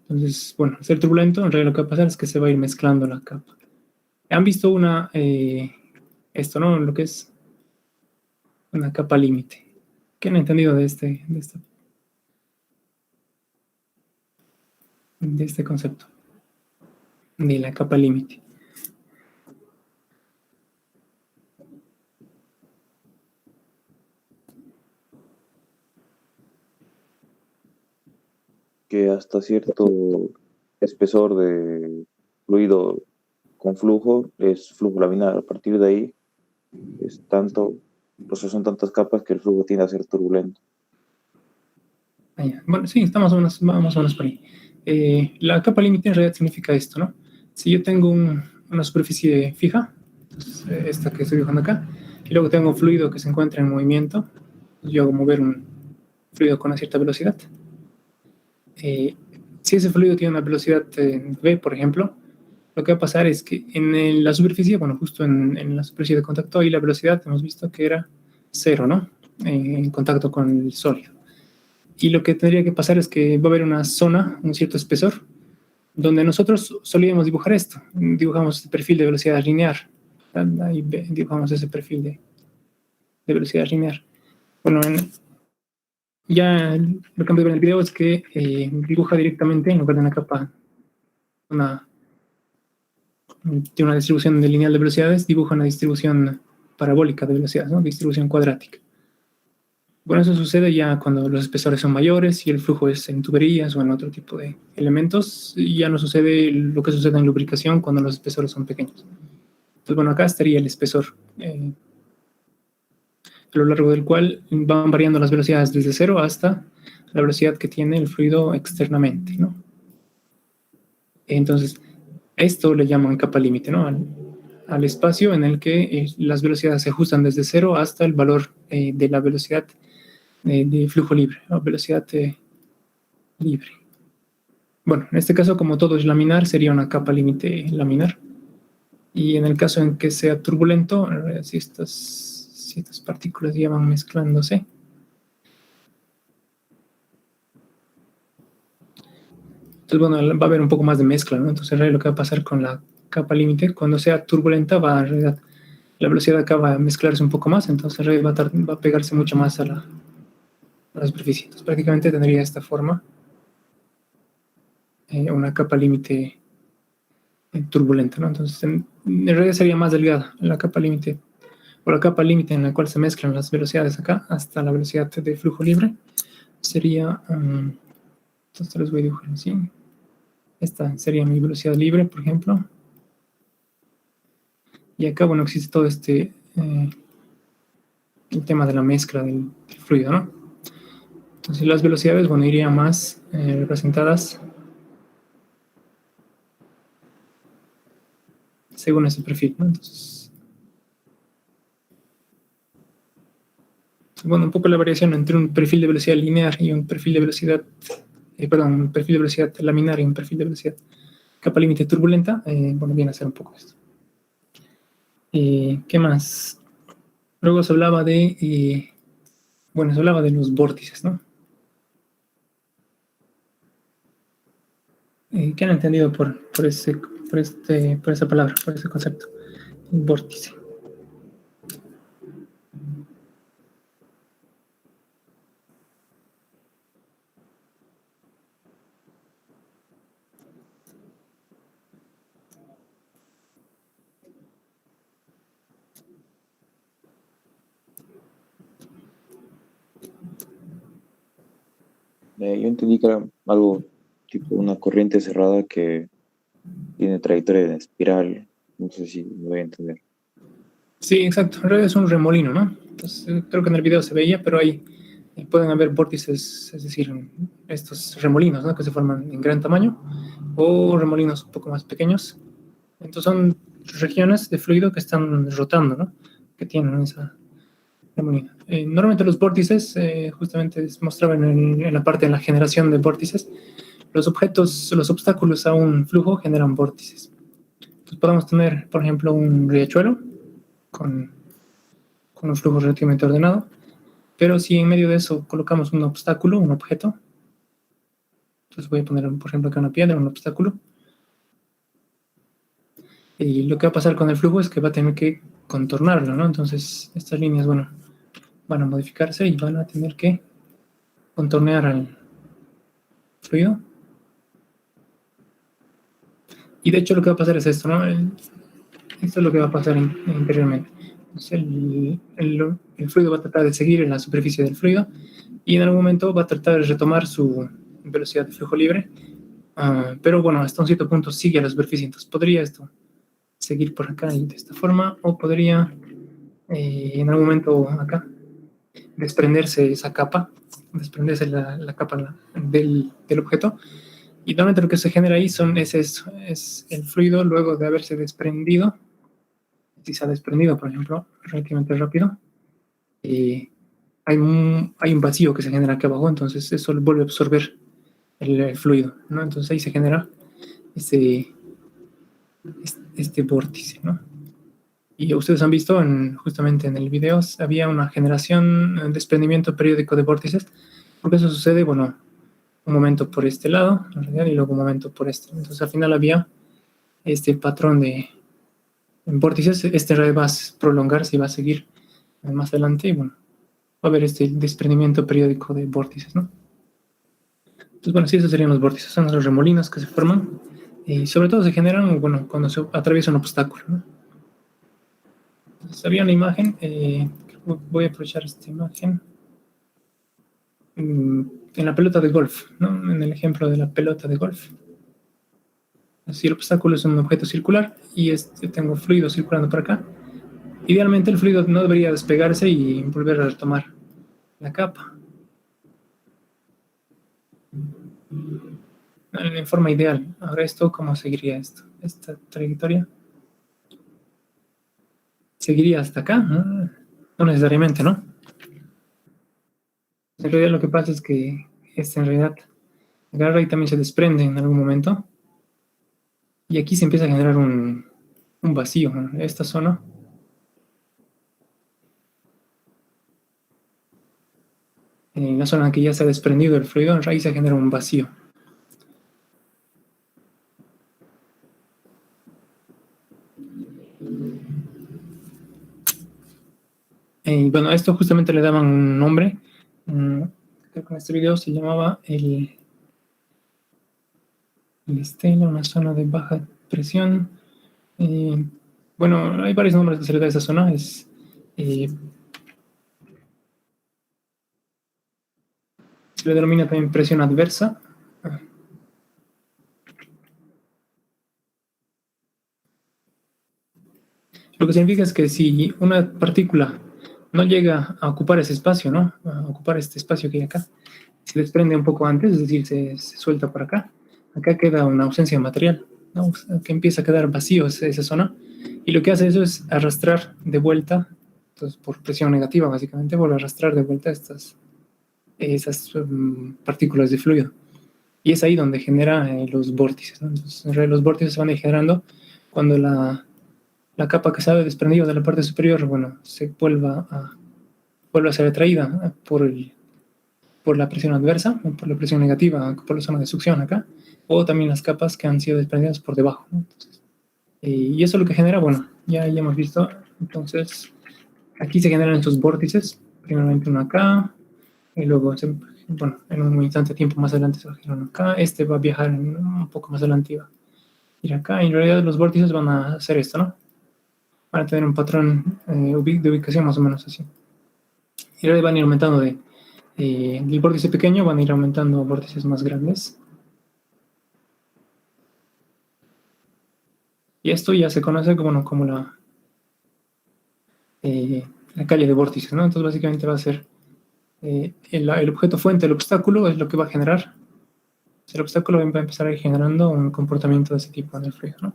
Entonces, bueno, al ser turbulento, en realidad lo que va a pasar es que se va a ir mezclando la capa. Han visto esto, ¿no? Lo que es una capa límite. ¿Qué han entendido de este concepto? De la capa límite. Que hasta cierto espesor de fluido con flujo es flujo laminar. A partir de ahí son tantas capas que el flujo tiende a ser turbulento. Bueno, sí, estamos más o menos por ahí. La capa límite en realidad significa esto, ¿no? Si yo tengo una superficie fija, entonces, esta que estoy dibujando acá, y luego tengo un fluido que se encuentra en movimiento, yo hago mover un fluido con una cierta velocidad. Si ese fluido tiene una velocidad v, por ejemplo, lo que va a pasar es que en la superficie, bueno, justo en la superficie de contacto, ahí la velocidad hemos visto que era 0, ¿no? En contacto con el sólido. Y lo que tendría que pasar es que va a haber una zona, un cierto espesor, donde nosotros solíamos dibujar esto. Dibujamos este perfil de velocidad lineal. Ahí dibujamos ese perfil de velocidad lineal. Bueno, ya lo que han de ver en el video es que dibuja directamente, en lugar de una capa, de una distribución lineal de velocidades, dibuja una distribución parabólica de velocidades, ¿no? Distribución cuadrática. Bueno, eso sucede ya cuando los espesores son mayores y el flujo es en tuberías o en otro tipo de elementos. Y ya no sucede lo que sucede en lubricación cuando los espesores son pequeños. Entonces, bueno, acá estaría el espesor a lo largo del cual van variando las velocidades desde 0 hasta la velocidad que tiene el fluido externamente, ¿no? Entonces, esto le llaman capa límite, ¿no? Al espacio en el que las velocidades se ajustan desde 0 hasta el valor de la velocidad de flujo libre, ¿no? Velocidad libre. Bueno, en este caso, como todo es laminar, sería una capa límite laminar. Y en el caso en que sea turbulento, si estas partículas ya van mezclándose, entonces, bueno, va a haber un poco más de mezcla, ¿no? Entonces, en realidad, lo que va a pasar con la capa límite, cuando sea turbulenta, en realidad, la velocidad acá va a mezclarse un poco más, entonces en realidad va a pegarse mucho más a la superficie. Entonces, prácticamente tendría esta forma, una capa límite turbulenta, ¿no? Entonces, en realidad sería más delgada la capa límite, o la capa límite en la cual se mezclan las velocidades acá, hasta la velocidad de flujo libre, sería, entonces les voy a dibujar así. Esta sería mi velocidad libre, por ejemplo. Y acá, bueno, existe todo el tema de la mezcla del fluido, ¿no? Entonces las velocidades, bueno, irían más representadas según ese perfil, ¿no? Entonces, bueno, un poco la variación entre un perfil de velocidad lineal y un perfil de velocidad, un perfil de velocidad laminar y un perfil de velocidad capa límite turbulenta, bueno, viene a ser un poco esto. ¿Qué más? Luego se hablaba de los vórtices, ¿no? ¿Qué han entendido por esa palabra, por ese concepto? Un vórtice. Yo entendí que era algo tipo una corriente cerrada que tiene trayectoria de espiral. No sé si me voy a entender. Sí, exacto. En realidad es un remolino, ¿no? Entonces, creo que en el video se veía, pero ahí pueden haber vórtices, es decir, estos remolinos, ¿no? Que se forman en gran tamaño, o remolinos un poco más pequeños. Entonces son regiones de fluido que están rotando, ¿no? Que tienen esa remolino. Normalmente los vórtices, justamente mostraban en la parte de la generación de vórtices, los obstáculos a un flujo generan vórtices. Entonces podemos tener, por ejemplo, un riachuelo con un flujo relativamente ordenado, pero si en medio de eso colocamos un obstáculo, un objeto, entonces voy a poner, por ejemplo, acá una piedra, un obstáculo, y lo que va a pasar con el flujo es que va a tener que contornarlo, ¿no? Entonces estas líneas, bueno, van a modificarse y van a tener que contornear al fluido. Y de hecho lo que va a pasar es esto, ¿no? Esto es lo que va a pasar interiormente. Entonces el fluido va a tratar de seguir en la superficie del fluido y en algún momento va a tratar de retomar su velocidad de flujo libre, pero bueno, hasta un cierto punto sigue a la superficie. Entonces podría esto seguir por acá y de esta forma, o podría en algún momento acá desprenderse esa capa, desprenderse la capa del objeto. Y normalmente lo que se genera ahí es el fluido luego de haberse desprendido. Si se ha desprendido, por ejemplo, relativamente rápido, hay un vacío que se genera aquí abajo, entonces eso vuelve a absorber el fluido, ¿no? Entonces ahí se genera este vórtice, ¿no? Y ustedes han visto justamente en el video, había una generación, un desprendimiento periódico de vórtices, porque eso sucede, bueno, un momento por este lado, en realidad, y luego un momento por este. Entonces al final había este patrón de vórtices, este red va a prolongarse y va a seguir más adelante, y bueno, va a haber este desprendimiento periódico de vórtices, ¿no? Entonces, bueno, sí, esos serían los vórtices, son los remolinos que se forman, y sobre todo se generan, bueno, cuando se atraviesa un obstáculo, ¿no? Entonces, había una imagen, voy a aprovechar esta imagen, en la pelota de golf, ¿no? En el ejemplo de la pelota de golf. Si el obstáculo es un objeto circular y tengo fluido circulando por acá, idealmente el fluido no debería despegarse y volver a retomar la capa. En forma ideal. Ahora esto, ¿cómo seguiría esto? Esta trayectoria seguiría hasta acá, ¿no? No necesariamente, ¿no? En realidad lo que pasa es que en realidad agarra y también se desprende en algún momento. Y aquí se empieza a generar un vacío, ¿no? Esta zona. En la zona en que ya se ha desprendido el fluido, ahí se genera un vacío. Y bueno, esto justamente le daban un nombre. Creo que en este video se llamaba el estela, una zona de baja presión. Bueno, hay varios nombres que se le da a esa zona. Se le denomina también presión adversa. Lo que significa es que si una partícula no llega a ocupar ese espacio, ¿no? A ocupar este espacio que hay acá, se desprende un poco antes, es decir, se suelta por acá. Acá queda una ausencia de material, ¿no? Que empieza a quedar vacío esa zona. Y lo que hace eso es arrastrar de vuelta, entonces por presión negativa básicamente, vuelve a arrastrar de vuelta esas partículas de fluido. Y es ahí donde genera los vórtices, ¿no? Entonces, en realidad los vórtices se van a ir generando cuando la capa que se ha desprendido de la parte superior, bueno, se vuelve a ser atraída por la presión adversa, por la presión negativa, por la zona de succión acá, o también las capas que han sido desprendidas por debajo, ¿no? Entonces, y eso lo que genera, bueno, ya hemos visto, entonces, aquí se generan estos vórtices, primeramente uno acá, y luego, bueno, en un instante de tiempo más adelante se va a generar uno acá, este va a viajar un poco más adelante y va a ir acá, y en realidad los vórtices van a hacer esto, ¿no? Van a tener un patrón de ubicación más o menos así. Y ahora van a ir aumentando del vórtice pequeño, van a ir aumentando vórtices más grandes. Y esto ya se conoce como la calle de vórtices, ¿no? Entonces básicamente va a ser el objeto fuente, el obstáculo, es lo que va a generar. El obstáculo va a empezar a ir generando un comportamiento de ese tipo en el fluido, ¿no?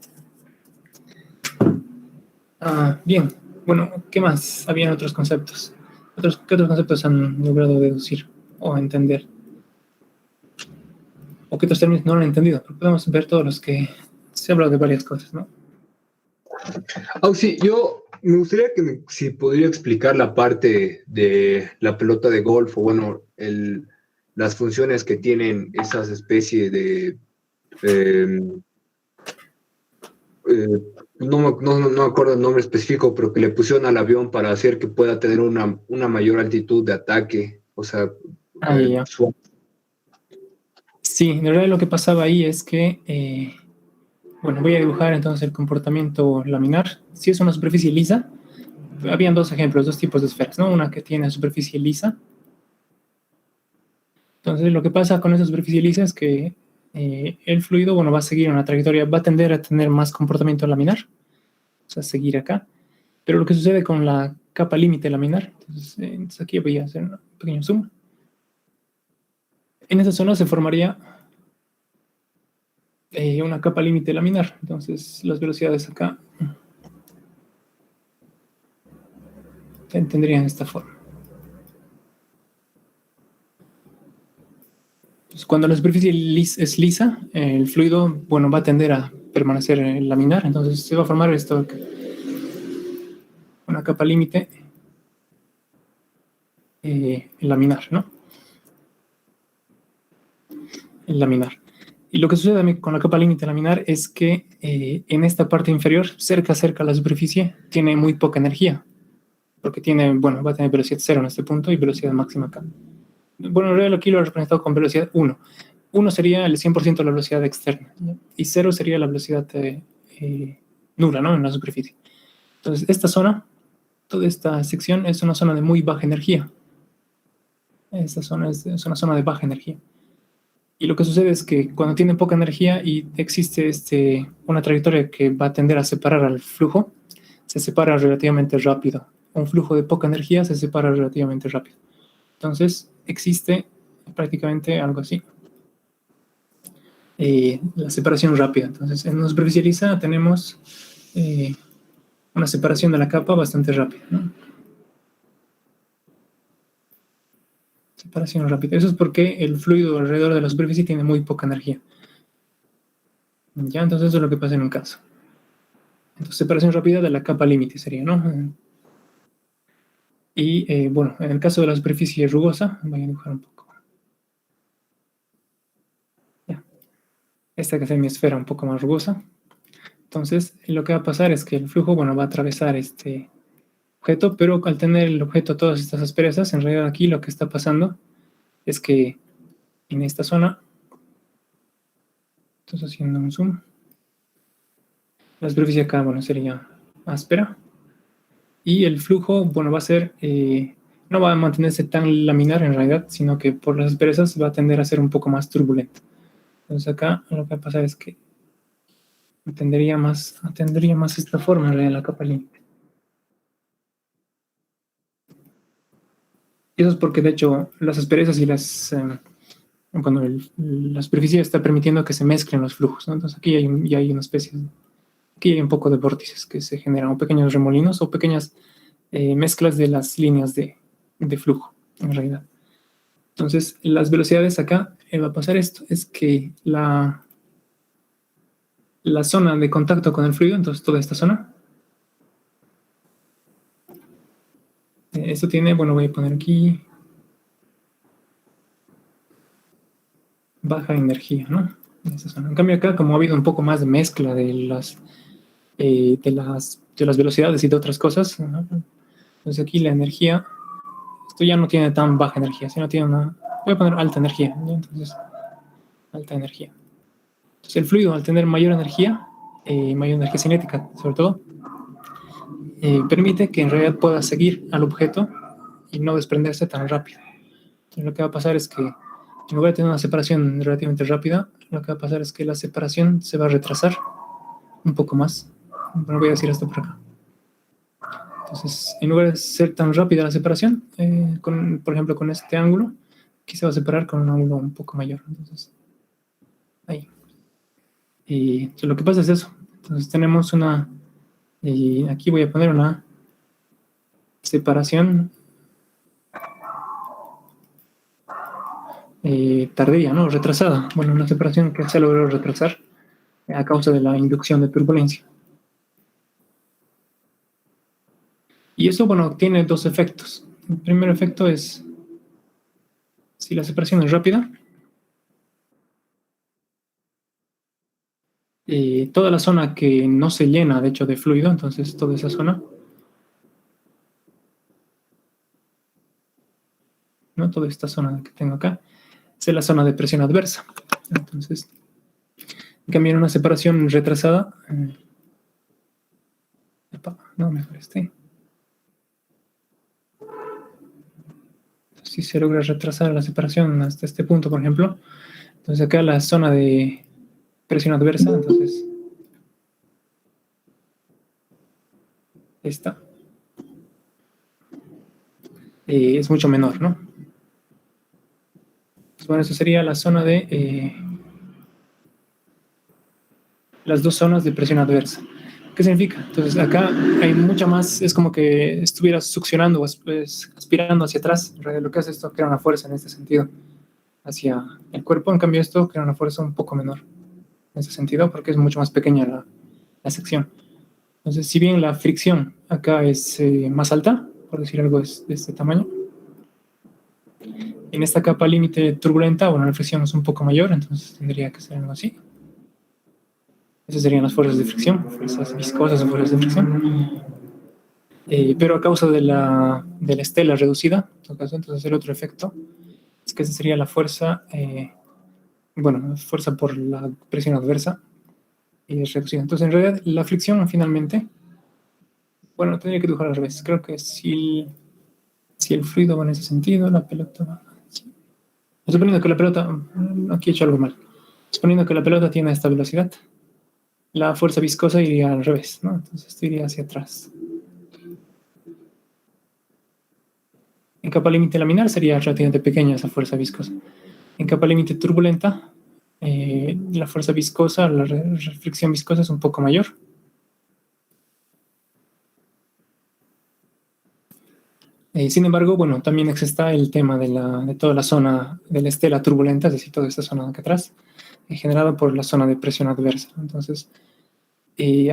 Bien, bueno, ¿qué más? Habían otros conceptos. ¿Qué otros conceptos han logrado deducir o entender? ¿O qué otros términos no han entendido? Porque podemos ver todos los que se habla de varias cosas, ¿no? Sí, yo me gustaría que si podría explicar la parte de la pelota de golf o bueno, las funciones que tienen esas especies de no me acuerdo el nombre específico, pero que le pusieron al avión para hacer que pueda tener una mayor altitud de ataque, o sea, Sí, en realidad lo que pasaba ahí es que, bueno, voy a dibujar entonces el comportamiento laminar. Si es una superficie lisa, habían dos ejemplos, dos tipos de esferas, ¿no? Una que tiene superficie lisa. Entonces lo que pasa con esa superficie lisa es que el fluido, bueno, va a seguir una trayectoria, va a tender a tener más comportamiento laminar, o sea, seguir acá. Pero lo que sucede con la capa límite laminar, entonces aquí voy a hacer un pequeño zoom. En esa zona se formaría una capa límite laminar, entonces las velocidades acá tendrían esta forma. Cuando la superficie es lisa, el fluido, bueno, va a tender a permanecer laminar, entonces se va a formar esto, una capa límite laminar, ¿no? Laminar. Y lo que sucede también con la capa límite laminar es que en esta parte inferior, cerca a la superficie, tiene muy poca energía, porque bueno, va a tener velocidad 0 en este punto y velocidad máxima acá. Bueno, en realidad aquí lo he representado con velocidad 1. 1 sería el 100% de la velocidad externa, ¿no? Y 0 sería la velocidad nula, ¿no? En la superficie. Entonces, esta zona, toda esta sección es una zona de muy baja energía. Esta zona es una zona de baja energía. Y lo que sucede es que cuando tiene poca energía y existe una trayectoria que va a tender a separar al flujo, se separa relativamente rápido. Un flujo de poca energía se separa relativamente rápido. Entonces, existe prácticamente algo así. La separación rápida. Entonces, en una superficie lisa tenemos una separación de la capa bastante rápida, ¿no? Separación rápida. Eso es porque el fluido alrededor de la superficie tiene muy poca energía. Ya, entonces eso es lo que pasa en un caso. Entonces, separación rápida de la capa límite sería, ¿no? Y bueno, en el caso de la superficie rugosa, voy a dibujar un poco. Ya. Esta que es mi esfera un poco más rugosa. Entonces, lo que va a pasar es que el flujo, bueno, va a atravesar este objeto, pero al tener el objeto todas estas asperezas, en realidad aquí lo que está pasando es que en esta zona, estoy haciendo un zoom, la superficie acá, bueno, sería áspera, y el flujo, bueno, va a ser, no va a mantenerse tan laminar en realidad, sino que por las asperezas va a tender a ser un poco más turbulento. Entonces acá lo que va a pasar es que tendría más esta forma en realidad la capa límite. Y eso es porque, de hecho, las asperezas y cuando la superficie está permitiendo que se mezclen los flujos, ¿no? Entonces aquí ya hay una especie, aquí hay un poco de vórtices que se generan, o pequeños remolinos, o pequeñas mezclas de las líneas de flujo, en realidad. Entonces, las velocidades acá, va a pasar esto, es que la zona de contacto con el fluido, entonces toda esta zona, esto tiene, bueno, voy a poner aquí baja energía, ¿no? En esa zona. En cambio acá, como ha habido un poco más de mezcla de las velocidades y de otras cosas, ¿no? Entonces aquí la energía, esto ya no tiene tan baja energía, sino tiene voy a poner alta energía, ¿no? Entonces, alta energía. Entonces el fluido, al tener mayor energía cinética sobre todo, permite que en realidad pueda seguir al objeto y no desprenderse tan rápido. Entonces lo que va a pasar es que en lugar de tener una separación relativamente rápida, lo que va a pasar es que la separación se va a retrasar un poco más. Bueno, voy a decir esto por acá. Entonces, en lugar de ser tan rápida la separación, por ejemplo, con este ángulo, aquí se va a separar con un ángulo un poco mayor. Entonces, ahí. Y entonces, lo que pasa es eso. Entonces, tenemos y aquí voy a poner una separación tardía, ¿no? Retrasada. Bueno, una separación que se logró retrasar a causa de la inducción de turbulencia. Y eso, bueno, tiene dos efectos. El primer efecto es, si la separación es rápida, toda la zona que no se llena, de hecho, de fluido, entonces toda esa zona, ¿no? Toda esta zona que tengo acá, es la zona de presión adversa. Entonces, en cambio, en una separación retrasada, no, mejor si se logra retrasar la separación hasta este punto, por ejemplo, entonces acá la zona de presión adversa, entonces esta es mucho menor, ¿no? Entonces, bueno, eso sería la zona de las dos zonas de presión adversa. ¿Qué significa? Entonces acá hay mucha más, es como que estuvieras succionando o aspirando hacia atrás. En realidad lo que hace esto crea una fuerza en este sentido hacia el cuerpo. En cambio esto crea una fuerza un poco menor en ese sentido porque es mucho más pequeña la sección. Entonces, si bien la fricción acá es más alta, por decir algo es de este tamaño, en esta capa límite turbulenta, bueno, la fricción es un poco mayor, entonces tendría que ser algo así. Esas serían las fuerzas de fricción, fuerzas viscosas o fuerzas de fricción. Pero a causa de la estela reducida, en todo caso, entonces el otro efecto es que esa sería la fuerza, fuerza por la presión adversa y es reducida. Entonces, en realidad, la fricción finalmente, bueno, tendría que dibujar al revés. Creo que si el fluido va en ese sentido, la pelota va así. Suponiendo que la pelota, aquí he hecho algo mal. Suponiendo que la pelota tiene esta velocidad, la fuerza viscosa iría al revés, ¿no? Entonces esto iría hacia atrás. En capa límite laminar sería relativamente pequeña esa fuerza viscosa. En capa límite turbulenta, la fuerza viscosa, la fricción viscosa es un poco mayor. Sin embargo, bueno, también está el tema de toda la zona de la estela turbulenta, es decir, toda esta zona de acá atrás, generada por la zona de presión adversa. Entonces,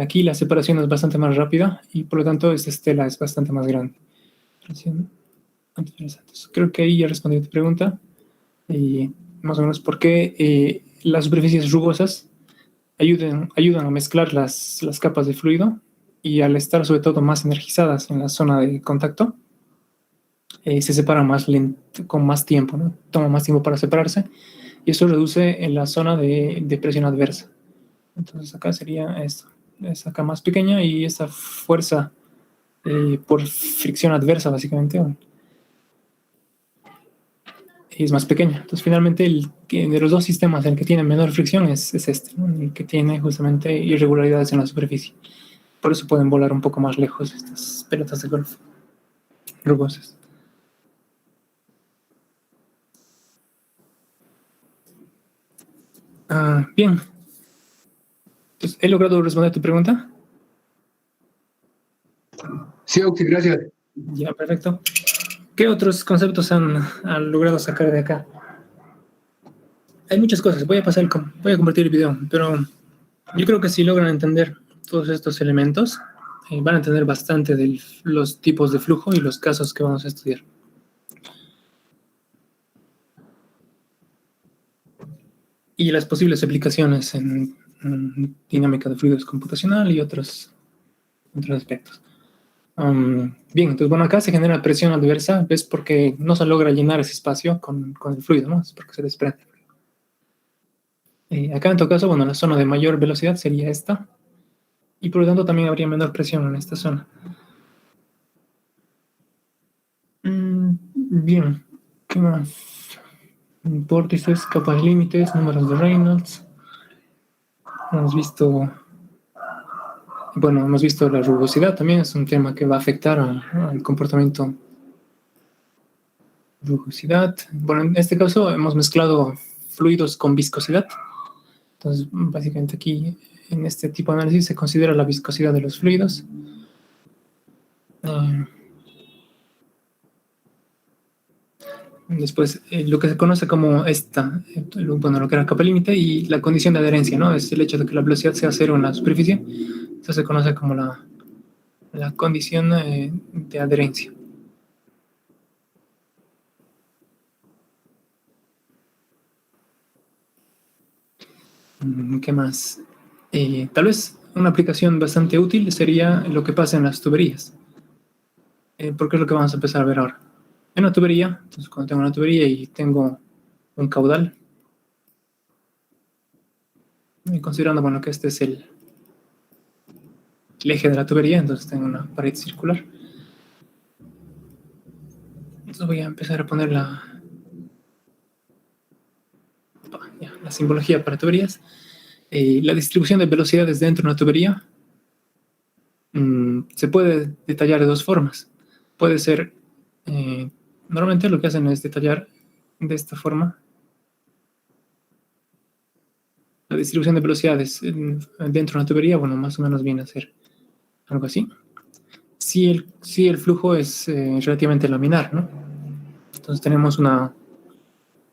aquí la separación es bastante más rápida y por lo tanto esta estela es bastante más grande. Entonces, creo que ahí ya respondí a tu pregunta. Más o menos por qué las superficies rugosas ayudan a mezclar las capas de fluido y al estar sobre todo más energizadas en la zona de contacto, se separa más lento, con más tiempo, ¿no? Toma más tiempo para separarse y eso reduce en la zona de presión adversa. Entonces acá sería esto, es acá más pequeña y esa fuerza por fricción adversa básicamente es más pequeña. Entonces finalmente de los dos sistemas el que tiene menor fricción es este, ¿no? El que tiene justamente irregularidades en la superficie. Por eso pueden volar un poco más lejos estas pelotas de golf rugosas. Bien. Entonces, ¿he logrado responder tu pregunta? Sí, Oxy, gracias. Ya, perfecto. ¿Qué otros conceptos han logrado sacar de acá? Hay muchas cosas. Voy a compartir el video, pero yo creo que si logran entender todos estos elementos, van a entender bastante de los tipos de flujo y los casos que vamos a estudiar. Y las posibles aplicaciones en dinámica de fluidos computacional y otros aspectos. Bien, entonces, bueno, acá se genera presión adversa, ¿ves? Porque no se logra llenar ese espacio con el fluido, ¿no? Es porque se desprende. Acá, en todo caso, bueno, la zona de mayor velocidad sería esta, y por lo tanto también habría menor presión en esta zona. Bien, ¿qué más? Vórtices, capas límites, números de Reynolds. Hemos visto la rugosidad, también es un tema que va a afectar al comportamiento. Rugosidad. Bueno, en este caso hemos mezclado fluidos con viscosidad. Entonces, básicamente aquí, en este tipo de análisis, se considera la viscosidad de los fluidos. Después, lo que se conoce como lo que era capa límite y la condición de adherencia, ¿no? Es el hecho de que la velocidad sea cero en la superficie. Esto se conoce como la condición de adherencia. ¿Qué más? Tal vez una aplicación bastante útil sería lo que pasa en las tuberías. Porque es lo que vamos a empezar a ver ahora. En una tubería, entonces cuando tengo una tubería y tengo un caudal, y considerando, bueno, que este es el eje de la tubería, entonces tengo una pared circular. Entonces voy a empezar a poner la simbología para tuberías. La distribución de velocidades dentro de una tubería se puede detallar de dos formas. Puede ser, normalmente lo que hacen es detallar de esta forma la distribución de velocidades dentro de una tubería. Bueno, más o menos viene a ser algo así. Si el flujo es relativamente laminar, ¿no? Entonces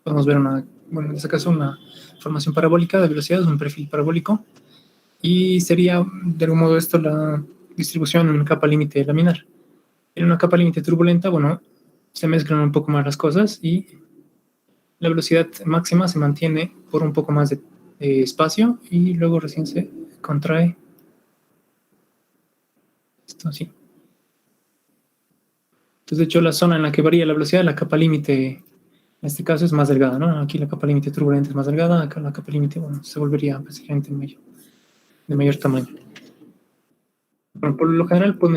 podemos ver en este caso una formación parabólica de velocidades, un perfil parabólico, y sería de algún modo esto la distribución en una capa límite laminar. En una capa límite turbulenta, bueno, se mezclan un poco más las cosas y la velocidad máxima se mantiene por un poco más de espacio y luego recién se contrae. Esto así. Entonces, de hecho, la zona en la que varía la velocidad, la capa límite, en este caso, es más delgada, ¿no? Aquí la capa límite turbulenta es más delgada, acá la capa límite, bueno, se volvería básicamente de mayor tamaño. Bueno, por lo general van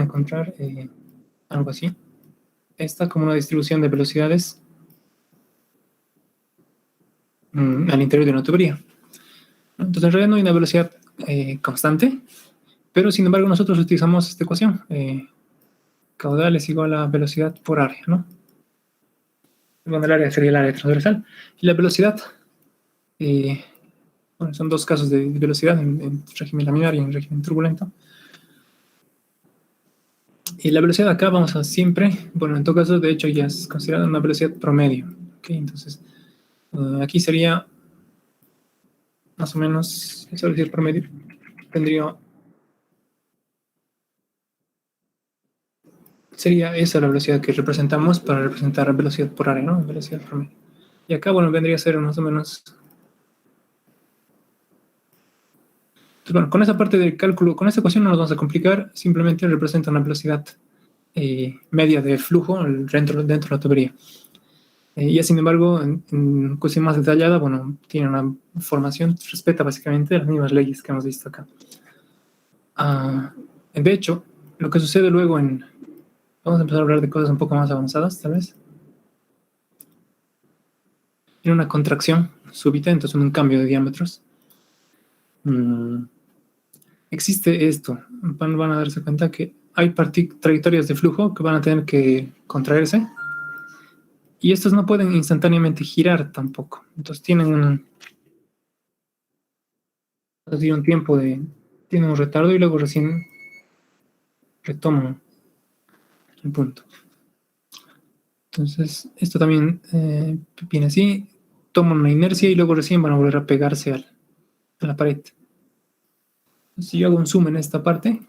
a encontrar algo así. Esta como una distribución de velocidades al interior de una tubería. Entonces, en realidad no hay una velocidad constante, pero sin embargo nosotros utilizamos esta ecuación. Caudal es igual a velocidad por área, ¿no? Bueno, el área sería el área transversal. Y la velocidad, son dos casos de velocidad en régimen laminar y en régimen turbulento. Y la velocidad acá vamos a siempre, bueno, en todo caso, de hecho, ya es considerada una velocidad promedio. ¿Okay? Entonces, aquí sería más o menos, esa velocidad promedio sería esa la velocidad que representamos para representar la velocidad por área, ¿no? Velocidad promedio. Y acá, bueno, vendría a ser más o menos... Entonces, bueno, con esa parte del cálculo, con esta ecuación no nos vamos a complicar, simplemente representa una velocidad media de flujo dentro de la tubería. Y sin embargo, en cuestión más detallada, bueno, tiene una formación, respeta básicamente las mismas leyes que hemos visto acá. De hecho, lo que sucede luego vamos a empezar a hablar de cosas un poco más avanzadas, tal vez. En una contracción súbita, entonces en un cambio de diámetros. Existe esto. Van a darse cuenta que hay trayectorias de flujo que van a tener que contraerse. Y estos no pueden instantáneamente girar tampoco. Entonces tienen un tiempo tienen un retardo y luego recién retoman el punto. Entonces, esto también viene así, toman una inercia y luego recién van a volver a pegarse a la pared. Si yo hago un zoom en esta parte,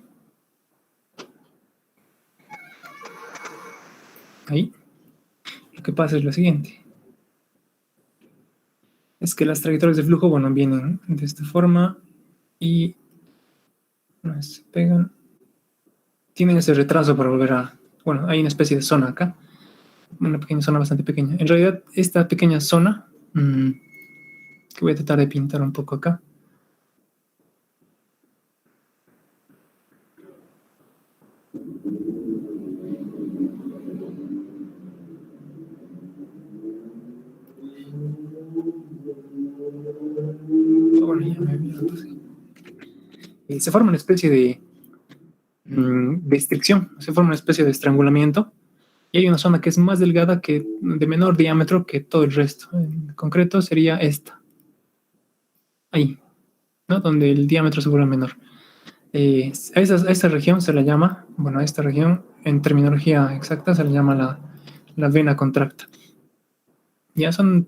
ahí, lo que pasa es lo siguiente. Es que las trayectorias de flujo, bueno, vienen de esta forma y se pegan. Tienen ese retraso para volver bueno, hay una especie de zona acá. Una pequeña zona bastante pequeña. En realidad, esta pequeña zona, que voy a tratar de pintar un poco acá. Bueno, ya me había visto, sí. Se forma una especie de estricción, se forma una especie de estrangulamiento y hay una zona que es más delgada, de menor diámetro que todo el resto. En concreto sería esta, ahí, ¿no? Donde el diámetro se vuelve menor. A esta región se la llama, bueno, a esta región en terminología exacta se le llama la vena contracta. Ya son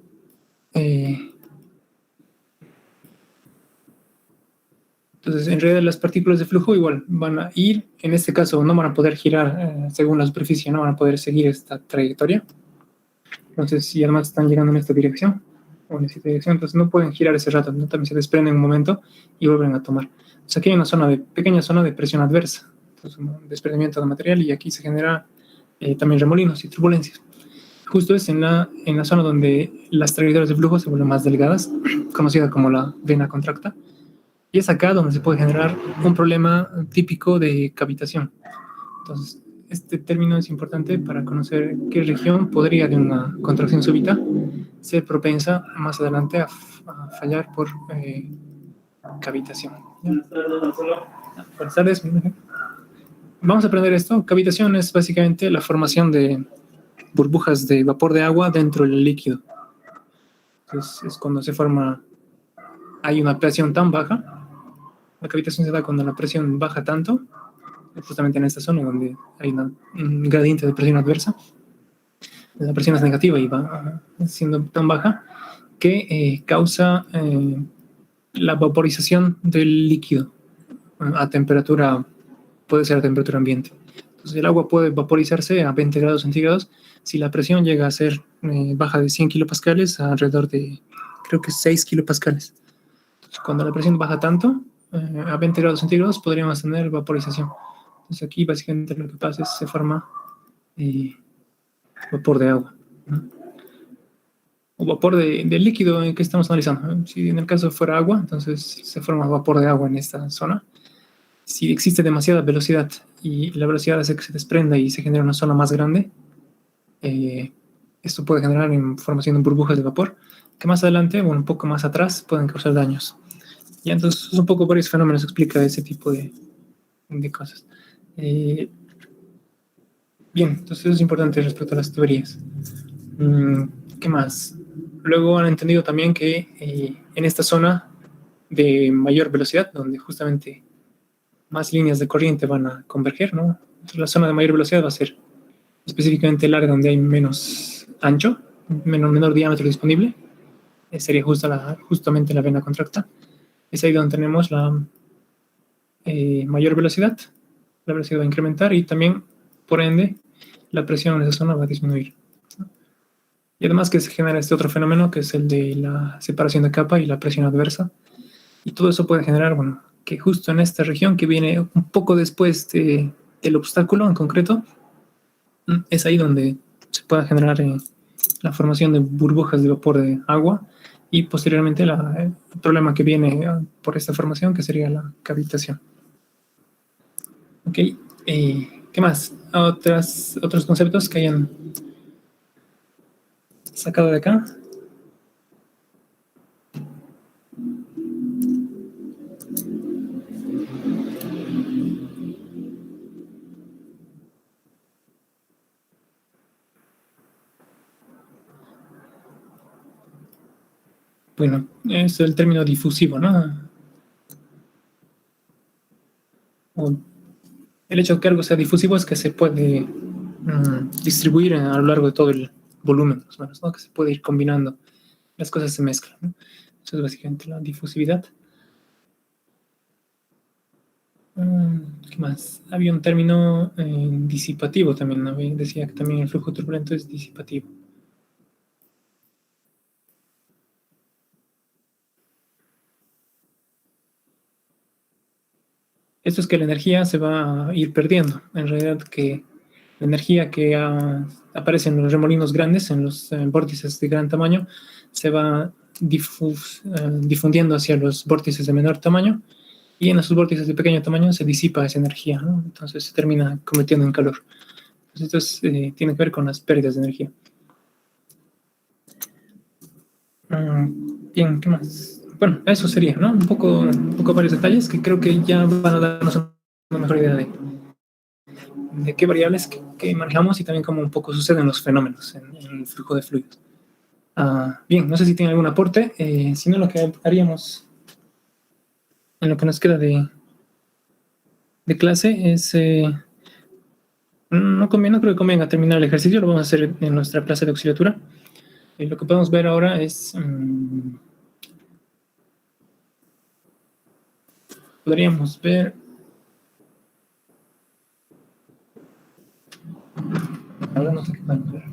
entonces, en realidad las partículas de flujo igual van a ir, en este caso no van a poder girar según la superficie, no van a poder seguir esta trayectoria. Entonces, si además están llegando en esta dirección, o en esta dirección, entonces no pueden girar ese rato, ¿no? También se desprenden un momento y vuelven a tomar. Entonces aquí hay una pequeña zona de presión adversa, entonces un desprendimiento de material y aquí se genera también remolinos y turbulencias. Justo es en la zona donde las trayectorias de flujo se vuelven más delgadas, conocida como la vena contracta. Y es acá donde se puede generar un problema típico de cavitación. Entonces, este término es importante para conocer qué región podría, de una contracción súbita, ser propensa más adelante a fallar por cavitación. Buenas tardes. Vamos a aprender esto. Cavitación es básicamente la formación de burbujas de vapor de agua dentro del líquido. Entonces, es cuando hay una presión tan baja. La cavitación se da cuando la presión baja tanto, justamente en esta zona donde hay un gradiente de presión adversa. La presión es negativa y va siendo tan baja que causa la vaporización del líquido a temperatura, puede ser a temperatura ambiente. Entonces el agua puede vaporizarse a 20 grados centígrados si la presión llega a ser baja de 100 kilopascales a alrededor de, creo que 6 kilopascales. Entonces, cuando la presión baja tanto, a 20 grados centígrados podríamos tener vaporización. Entonces aquí básicamente lo que pasa es que se forma vapor de agua, ¿no? O vapor de líquido en que estamos analizando. Si en el caso fuera agua, entonces se forma vapor de agua en esta zona. Si existe demasiada velocidad y la velocidad hace que se desprenda y se genera una zona más grande, esto puede generar formación de burbujas de vapor que más adelante, bueno, un poco más atrás, pueden causar daños. Y entonces un poco varios fenómenos explica ese tipo de cosas. Bien, entonces eso es importante respecto a las tuberías. ¿Qué más? Luego han entendido también que en esta zona de mayor velocidad, donde justamente más líneas de corriente van a converger, ¿no? Entonces, la zona de mayor velocidad va a ser específicamente el área donde hay menos ancho, menor diámetro disponible. Sería justamente la vena contracta. Es ahí donde tenemos la mayor velocidad. La velocidad va a incrementar y también, por ende, la presión en esa zona va a disminuir. Y además que se genera este otro fenómeno que es el de la separación de capa y la presión adversa. Y todo eso puede generar, bueno, que justo en esta región que viene un poco después del obstáculo en concreto, es ahí donde se pueda generar la formación de burbujas de vapor de agua y posteriormente el problema que viene por esta formación, que sería la cavitación. Ok, ¿qué más? Otros conceptos que hayan sacado de acá. Bueno, es el término difusivo, ¿no? El hecho de que algo sea difusivo es que se puede distribuir a lo largo de todo el volumen, más o menos, ¿no? Que se puede ir combinando, las cosas se mezclan, ¿no? Eso es básicamente la difusividad. ¿Qué más? Había un término disipativo también, ¿no? Decía que también el flujo turbulento es disipativo. Esto es que la energía se va a ir perdiendo. En realidad, que la energía que aparece en los remolinos grandes, en los vórtices de gran tamaño, se va difundiendo hacia los vórtices de menor tamaño, y en esos vórtices de pequeño tamaño se disipa esa energía, ¿no? Entonces se termina convirtiendo en calor. Entonces, esto tiene que ver con las pérdidas de energía. Bien, ¿qué más? Bueno, eso sería, ¿no? Un poco varios detalles que creo que ya van a darnos una mejor idea de qué variables que manejamos y también cómo un poco suceden los fenómenos en el flujo de fluidos. Bien, no sé si tiene algún aporte. Si no, lo que haríamos en lo que nos queda de clase es... no creo que convenga terminar el ejercicio, lo vamos a hacer en nuestra clase de auxiliatura. Lo que podemos ver ahora es... podríamos ver... Ahora no sé qué podemos ver.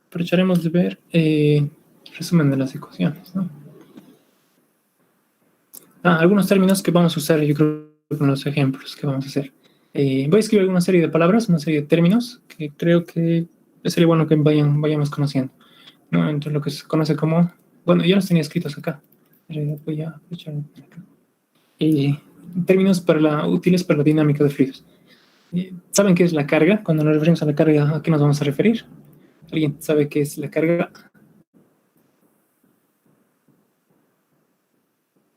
Aprovecharemos de ver resumen de las ecuaciones, ¿no? Algunos términos que vamos a usar, yo creo, con los ejemplos que vamos a hacer. Voy a escribir una serie de palabras, una serie de términos que creo que sería bueno que vayamos conociendo, ¿no? Entre lo que se conoce como... Bueno, ya los tenía escritos acá. Voy a aprovechar acá. Términos útiles para la dinámica de fluidos. ¿Saben qué es la carga? Cuando nos referimos a la carga, ¿a qué nos vamos a referir? ¿Alguien sabe qué es la carga?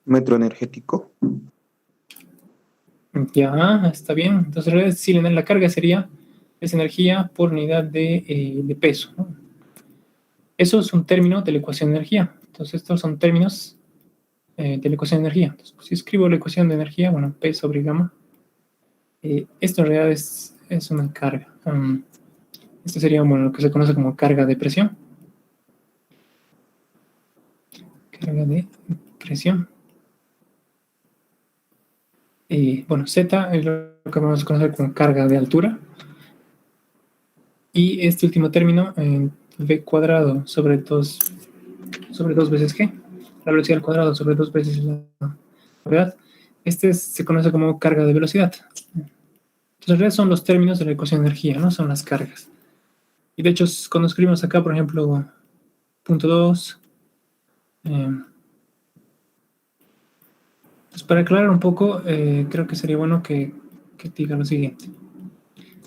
Metro energético. Ya, está bien. Entonces, en realidad, sí, la carga es energía por unidad de peso, ¿no? Eso es un término de la ecuación de energía. Entonces, estos son términos de la ecuación de energía. Entonces, si escribo la ecuación de energía, bueno, P sobre gamma, esto en realidad es una carga. Esto sería, bueno, lo que se conoce como carga de presión. Carga de presión. Bueno, Z es lo que vamos a conocer como carga de altura. Y este último término, V cuadrado sobre 2 veces G, la velocidad al cuadrado sobre 2 veces la gravedad, se conoce como carga de velocidad. Entonces, en realidad son los términos de la ecuación de energía, ¿no? Son las cargas. Y de hecho, cuando escribimos acá, por ejemplo, punto 2, pues para aclarar un poco, creo que sería bueno que diga lo siguiente.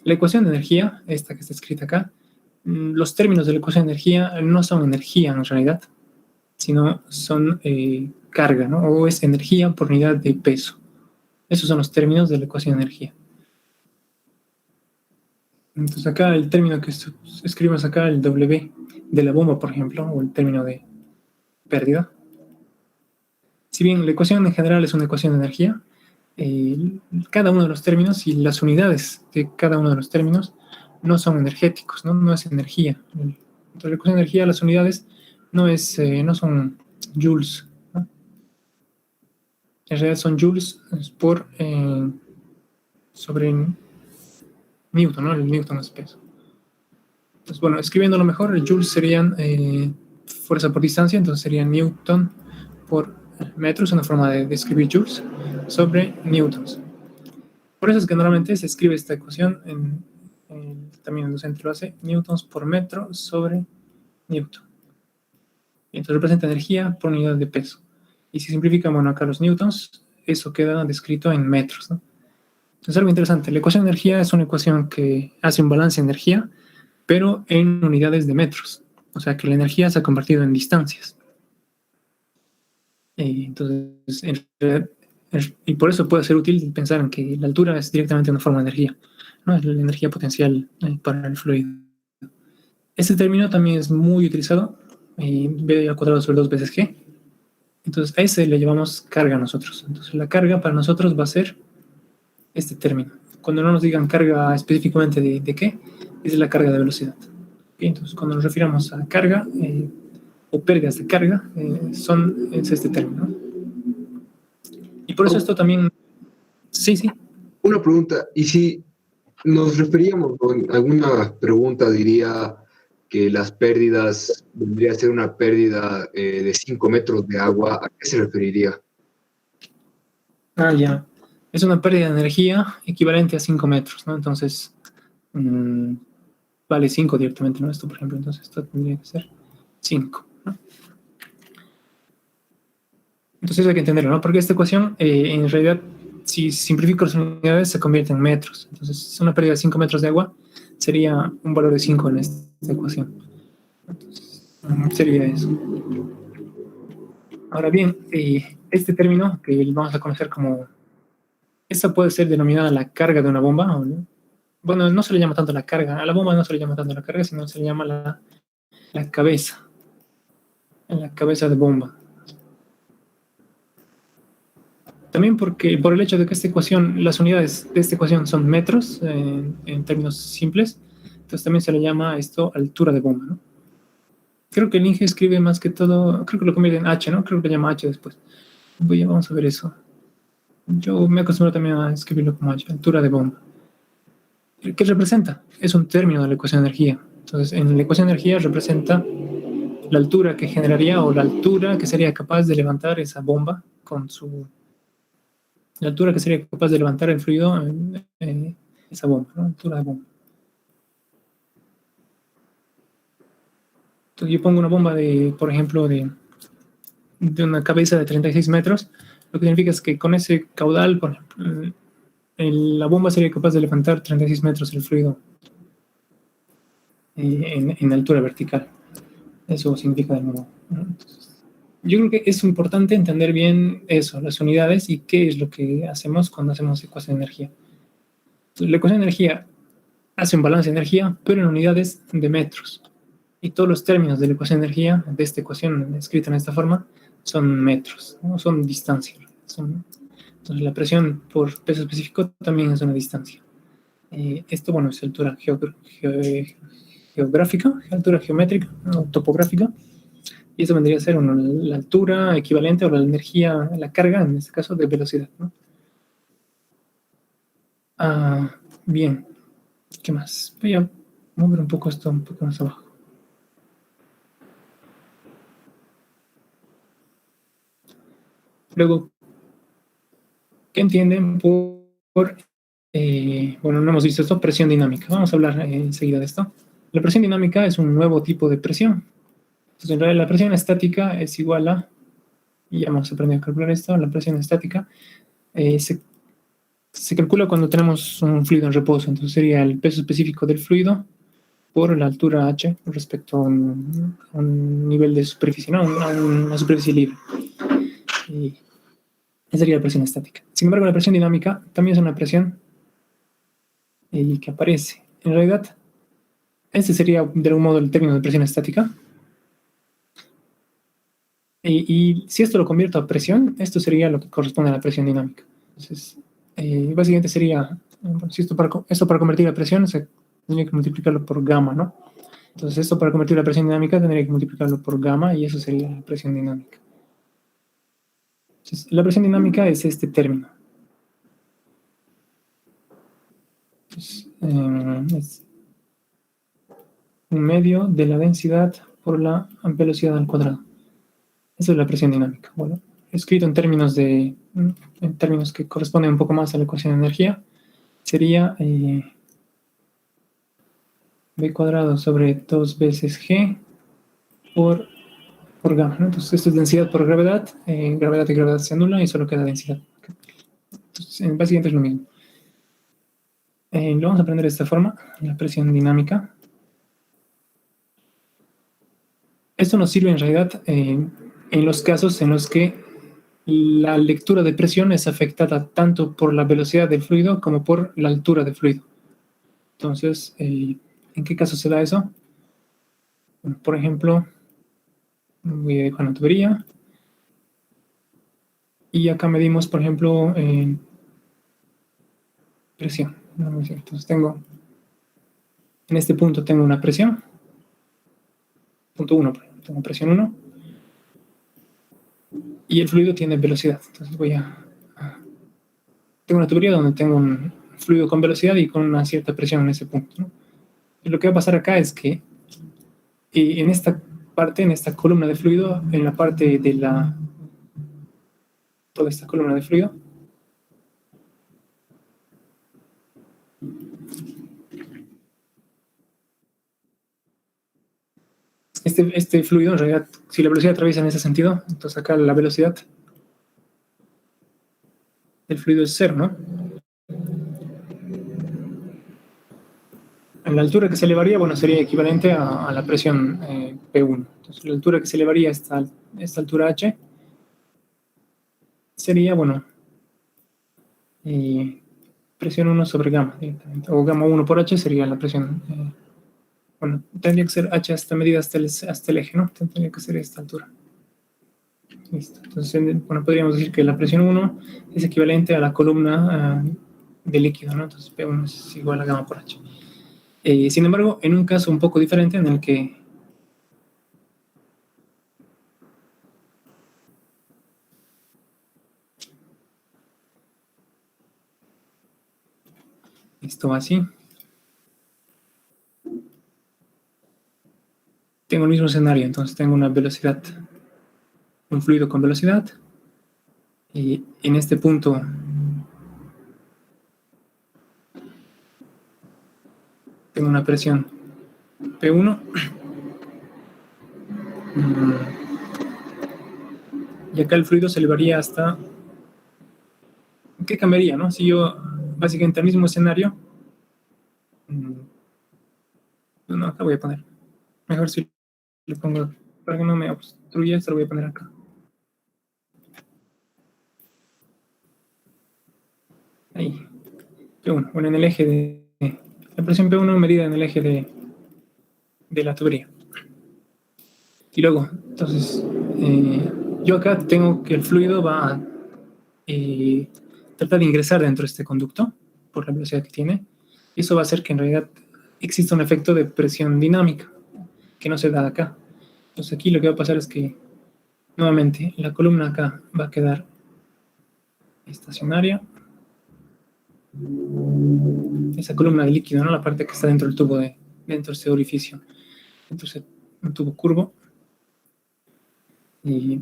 La ecuación de energía, esta que está escrita acá, los términos de la ecuación de energía no son energía en realidad, sino son carga, ¿no? O es energía por unidad de peso. Esos son los términos de la ecuación de energía. Entonces acá el término que escribimos acá, el W de la bomba, por ejemplo, o el término de pérdida. Si bien la ecuación en general es una ecuación de energía, cada uno de los términos y las unidades de cada uno de los términos no son energéticos, no es energía. Entonces, la ecuación de energía, las unidades no son joules, ¿no? En realidad son joules sobre Newton, ¿no? El Newton es peso. Entonces, bueno, escribiéndolo mejor, el joules serían fuerza por distancia, entonces sería Newton por metro, es una forma de escribir joules sobre newtons. Por eso es que normalmente se escribe esta ecuación, también el docente lo hace, newtons por metro sobre newton. Y entonces representa energía por unidad de peso. Y si simplifica, bueno, acá los newtons, eso queda descrito en metros, ¿no? Entonces, algo interesante, la ecuación de energía es una ecuación que hace un balance de energía, pero en unidades de metros. O sea, que la energía se ha convertido en distancias. Entonces, y por eso puede ser útil pensar en que la altura es directamente una forma de energía, ¿no? Es la energía potencial para el fluido. Este término también es muy utilizado, B al cuadrado sobre 2 veces G. Entonces, a ese le llamamos carga a nosotros. Entonces, la carga para nosotros va a ser este término. Cuando no nos digan carga específicamente de qué, es la carga de velocidad. ¿Okay? Entonces, cuando nos refiramos a carga o pérdidas de carga, es este término. Y por eso esto también... Sí. Una pregunta, y si nos referíamos con alguna pregunta, diría que las pérdidas, vendría a ser una pérdida de 5 metros de agua, ¿a qué se referiría? Ya. Es una pérdida de energía equivalente a 5 metros, ¿no? Entonces, vale 5 directamente, ¿no? Esto, por ejemplo, entonces esto tendría que ser 5, ¿no? Entonces hay que entenderlo, ¿no? Porque esta ecuación, en realidad, si simplifico las unidades, se convierte en metros. Entonces, una pérdida de 5 metros de agua sería un valor de 5 en esta ecuación. Entonces, sería eso. Ahora bien, este término, que vamos a conocer como... Esta puede ser denominada la carga de una bomba, ¿no? Bueno, no se le llama tanto la carga. A la bomba no se le llama tanto la carga, sino se le llama la cabeza. La cabeza de bomba. También por el hecho de que esta ecuación, las unidades de esta ecuación son metros, en términos simples, entonces también se le llama esto altura de bomba, ¿no? Creo que el Inge escribe más que todo, creo que lo convierte en H, ¿no? Creo que lo llama H después. Vamos a ver eso. Yo me acostumbro también a escribirlo como H, altura de bomba. ¿Qué representa? Es un término de la ecuación de energía. Entonces, en la ecuación de energía representa la altura que generaría o la altura que sería capaz de levantar esa bomba con su... La altura que sería capaz de levantar el fluido en esa bomba, ¿no? Altura de bomba. Entonces, yo pongo una bomba por ejemplo, de una cabeza de 36 metros. Lo que significa es que con ese caudal, por ejemplo, la bomba sería capaz de levantar 36 metros el fluido en altura vertical. Eso significa de nuevo, ¿no? Entonces, yo creo que es importante entender bien eso, las unidades y qué es lo que hacemos cuando hacemos ecuación de energía. Entonces, la ecuación de energía hace un balance de energía, pero en unidades de metros. Y todos los términos de la ecuación de energía, de esta ecuación escrita en esta forma, son metros, ¿no? Son distancias. Entonces la presión por peso específico también es una distancia. Esto, bueno, es altura geográfica, altura geométrica, ¿no? Topográfica. Y eso vendría a ser la altura equivalente o la energía, la carga, en este caso, de velocidad, ¿no? Bien. ¿Qué más? Voy a mover un poco esto un poco más abajo. Luego, ¿qué entienden por bueno, no hemos visto esto, presión dinámica? Vamos a hablar enseguida de esto. La presión dinámica es un nuevo tipo de presión. Entonces, en realidad, la presión estática es igual a, y ya hemos aprendido a calcular esto, la presión estática se calcula cuando tenemos un fluido en reposo. Entonces, sería el peso específico del fluido por la altura h respecto a un nivel de superficie, ¿no? A una superficie libre. Y esa sería la presión estática. Sin embargo, la presión dinámica también es una presión que aparece. En realidad, este sería de algún modo el término de presión estática. Y si esto lo convierto a presión, esto sería lo que corresponde a la presión dinámica. Entonces, básicamente sería, si esto para convertir la presión, se tendría que multiplicarlo por gamma, ¿no? Entonces, esto para convertir la presión dinámica tendría que multiplicarlo por gamma y eso sería la presión dinámica. Entonces, la presión dinámica es este término. Entonces, es un medio de la densidad por la velocidad al cuadrado. Esa es la presión dinámica. Bueno, escrito en términos que corresponden un poco más a la ecuación de energía, sería B cuadrado sobre 2 veces G por gamma, ¿no? Entonces, esto es densidad por gravedad. Gravedad y gravedad se anulan y solo queda densidad. Entonces, básicamente es lo mismo. Lo vamos a aprender de esta forma, la presión dinámica. Esto nos sirve en realidad en los casos en los que la lectura de presión es afectada tanto por la velocidad del fluido como por la altura del fluido. Entonces, ¿en qué caso se da eso? Bueno, por ejemplo, voy a dibujar una tubería y acá medimos, por ejemplo, presión. Entonces en este punto tengo una presión, punto 1, tengo presión 1, y el fluido tiene velocidad. Entonces tengo una tubería donde tengo un fluido con velocidad y con una cierta presión en ese punto, ¿no? Y lo que va a pasar acá es que en esta parte, en esta columna de fluido, en la parte de toda esta columna de fluido, este fluido, en realidad, si la velocidad atraviesa en ese sentido, entonces acá la velocidad del fluido es 0, ¿no? En la altura que se elevaría, bueno, sería equivalente a la presión P1. Entonces, la altura que se elevaría a esta altura H sería, bueno, presión 1 sobre gamma, directamente. O gamma 1 por H sería la presión. Bueno, tendría que ser H hasta medida hasta el eje, ¿no? Tendría que ser esta altura. Listo. Entonces, bueno, podríamos decir que la presión 1 es equivalente a la columna de líquido, ¿no? Entonces, P1 es igual a gamma por H. Sin embargo, en un caso un poco diferente en el que esto va así. Tengo el mismo escenario, entonces tengo una velocidad, un fluido con velocidad, y en este punto tengo una presión P1, y acá el fluido se elevaría hasta... ¿Qué cambiaría, no? Si yo, básicamente, el mismo escenario... No, acá voy a poner. Mejor si le pongo... Para que no me obstruya, esto lo voy a poner acá. Ahí. P1. Bueno, en el eje de... La presión P1 medida en el eje de la tubería. Y luego, entonces, yo acá tengo que el fluido va a tratar de ingresar dentro de este conducto por la velocidad que tiene. Y eso va a hacer que en realidad exista un efecto de presión dinámica que no se da acá. Entonces aquí lo que va a pasar es que nuevamente la columna acá va a quedar estacionaria. Esa columna de líquido, ¿no? La parte que está dentro del tubo, dentro de este orificio. Entonces, un tubo curvo. Y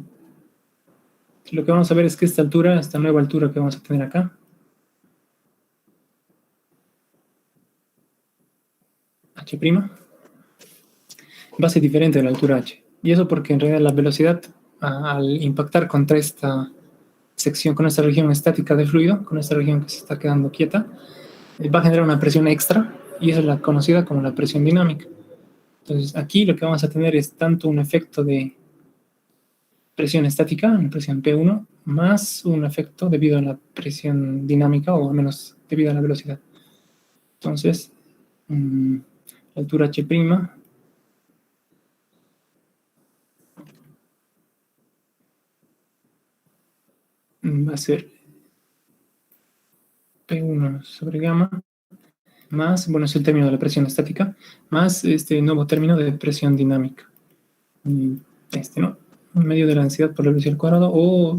lo que vamos a ver es que esta altura, esta nueva altura que vamos a tener acá, H', va a ser diferente de la altura H. Y eso porque en realidad la velocidad al impactar contra esta sección, con esta región estática de fluido, con esta región que se está quedando quieta, va a generar una presión extra y esa es la conocida como la presión dinámica. Entonces aquí lo que vamos a tener es tanto un efecto de presión estática, una presión P1, más un efecto debido a la presión dinámica o al menos debido a la velocidad. Entonces, la altura H' va a ser sobre gamma, más, bueno, es el término de la presión estática, más este nuevo término de presión dinámica. Y ¿no? En medio de la densidad por la velocidad al cuadrado o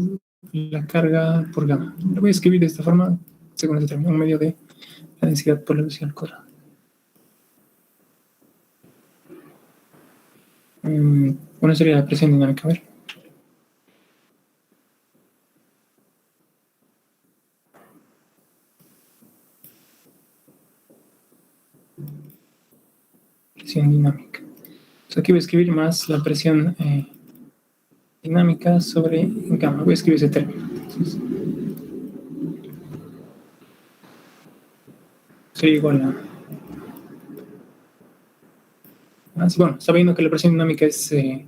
la carga por gamma. Lo voy a escribir de esta forma, según este término, en medio de la densidad por la velocidad al cuadrado. Bueno, sería la presión dinámica, a ver. Presión dinámica. Entonces aquí voy a escribir más la presión dinámica sobre gamma. Voy a escribir ese término. Entonces, sería igual a... bueno, sabiendo que la presión dinámica es ese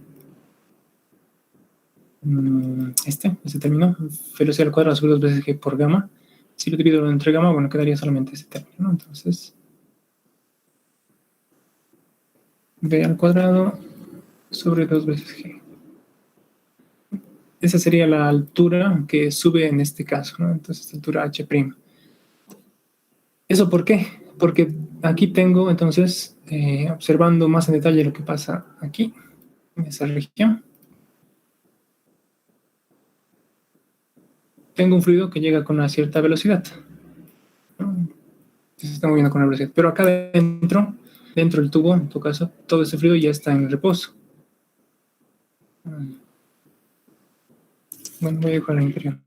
término, velocidad al cuadrado sobre 2 veces g por gamma. Si lo divido entre gamma, bueno, quedaría solamente ese término, ¿no? Entonces, v al cuadrado sobre 2 veces g. Esa sería la altura que sube en este caso, ¿no? Entonces, altura h'. ¿Eso por qué? Porque aquí tengo, entonces, observando más en detalle lo que pasa aquí, en esa región, tengo un fluido que llega con una cierta velocidad, ¿no? Se está moviendo con una velocidad. Pero acá dentro del tubo, en tu caso, todo ese fluido ya está en reposo. Bueno, voy a dejar el interior.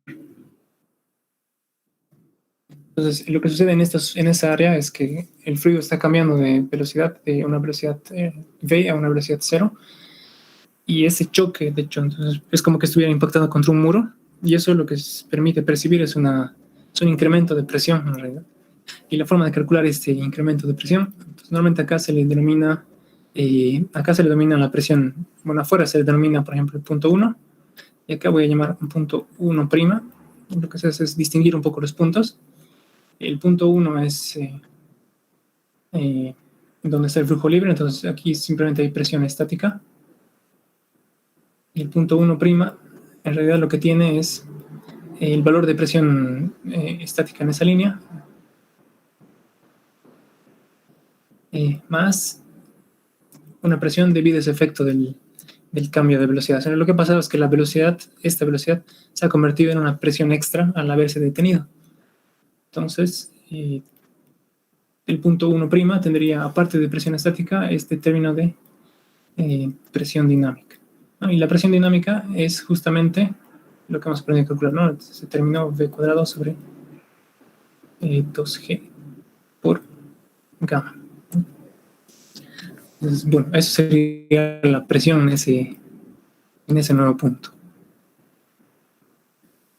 Entonces, lo que sucede en esa área es que el fluido está cambiando de velocidad, de una velocidad v a una velocidad 0, y ese choque, de hecho, entonces, es como que estuviera impactando contra un muro, y eso lo que permite percibir es un incremento de presión, en realidad. Y la forma de calcular este incremento de presión, entonces, normalmente acá se le denomina, la presión, bueno, afuera se le denomina, por ejemplo, el punto 1, y acá voy a llamar un punto 1'. Lo que se hace es distinguir un poco los puntos. El punto 1 es donde está el flujo libre, entonces aquí simplemente hay presión estática. Y el punto 1', en realidad lo que tiene es el valor de presión estática en esa línea, más una presión debido a ese efecto del cambio de velocidad. O sea, lo que ha pasado es que esta velocidad se ha convertido en una presión extra al haberse detenido. Entonces, el punto 1' tendría, aparte de presión estática, este término de presión dinámica, ¿no? Y la presión dinámica es justamente lo que hemos aprendido a calcular, ¿no? Ese término v cuadrado sobre 2g por gamma. Entonces, bueno, eso sería la presión en ese nuevo punto.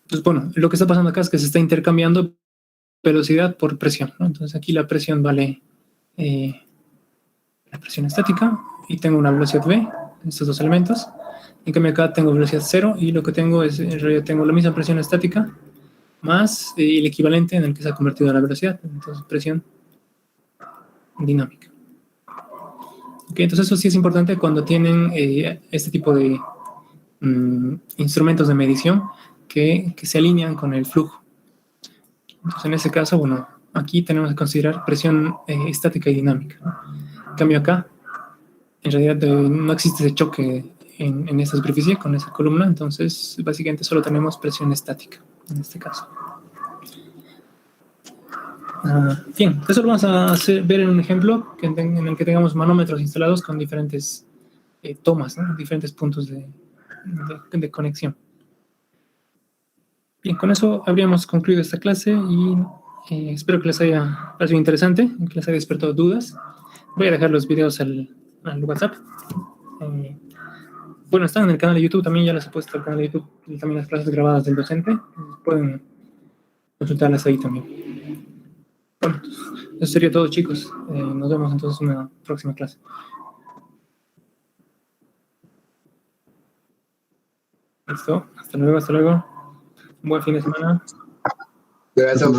Entonces, bueno, lo que está pasando acá es que se está intercambiando velocidad por presión, ¿no? Entonces aquí la presión vale la presión estática y tengo una velocidad v, estos dos elementos. En cambio acá tengo velocidad 0 y lo que tengo es, en realidad tengo la misma presión estática más el equivalente en el que se ha convertido la velocidad, entonces presión dinámica. Okay, entonces eso sí es importante cuando tienen este tipo de instrumentos de medición que se alinean con el flujo. Entonces en ese caso, bueno, aquí tenemos que considerar presión estática y dinámica, ¿no? En cambio acá, en realidad no existe ese choque en esta superficie con esa columna, entonces básicamente solo tenemos presión estática en este caso. Bien, eso lo vamos a ver en un ejemplo en el que tengamos manómetros instalados con diferentes tomas, ¿no? Diferentes puntos de conexión. Bien, con eso habríamos concluido esta clase y espero que les haya parecido interesante, que les haya despertado dudas. Voy a dejar los videos al WhatsApp. Bueno, están en el canal de YouTube, también ya les he puesto al canal de YouTube también las clases grabadas del docente. Pueden consultarlas ahí también. Bueno, eso sería todo, chicos. Nos vemos entonces en una próxima clase. Listo, hasta luego. Un buen fin de semana. Gracias.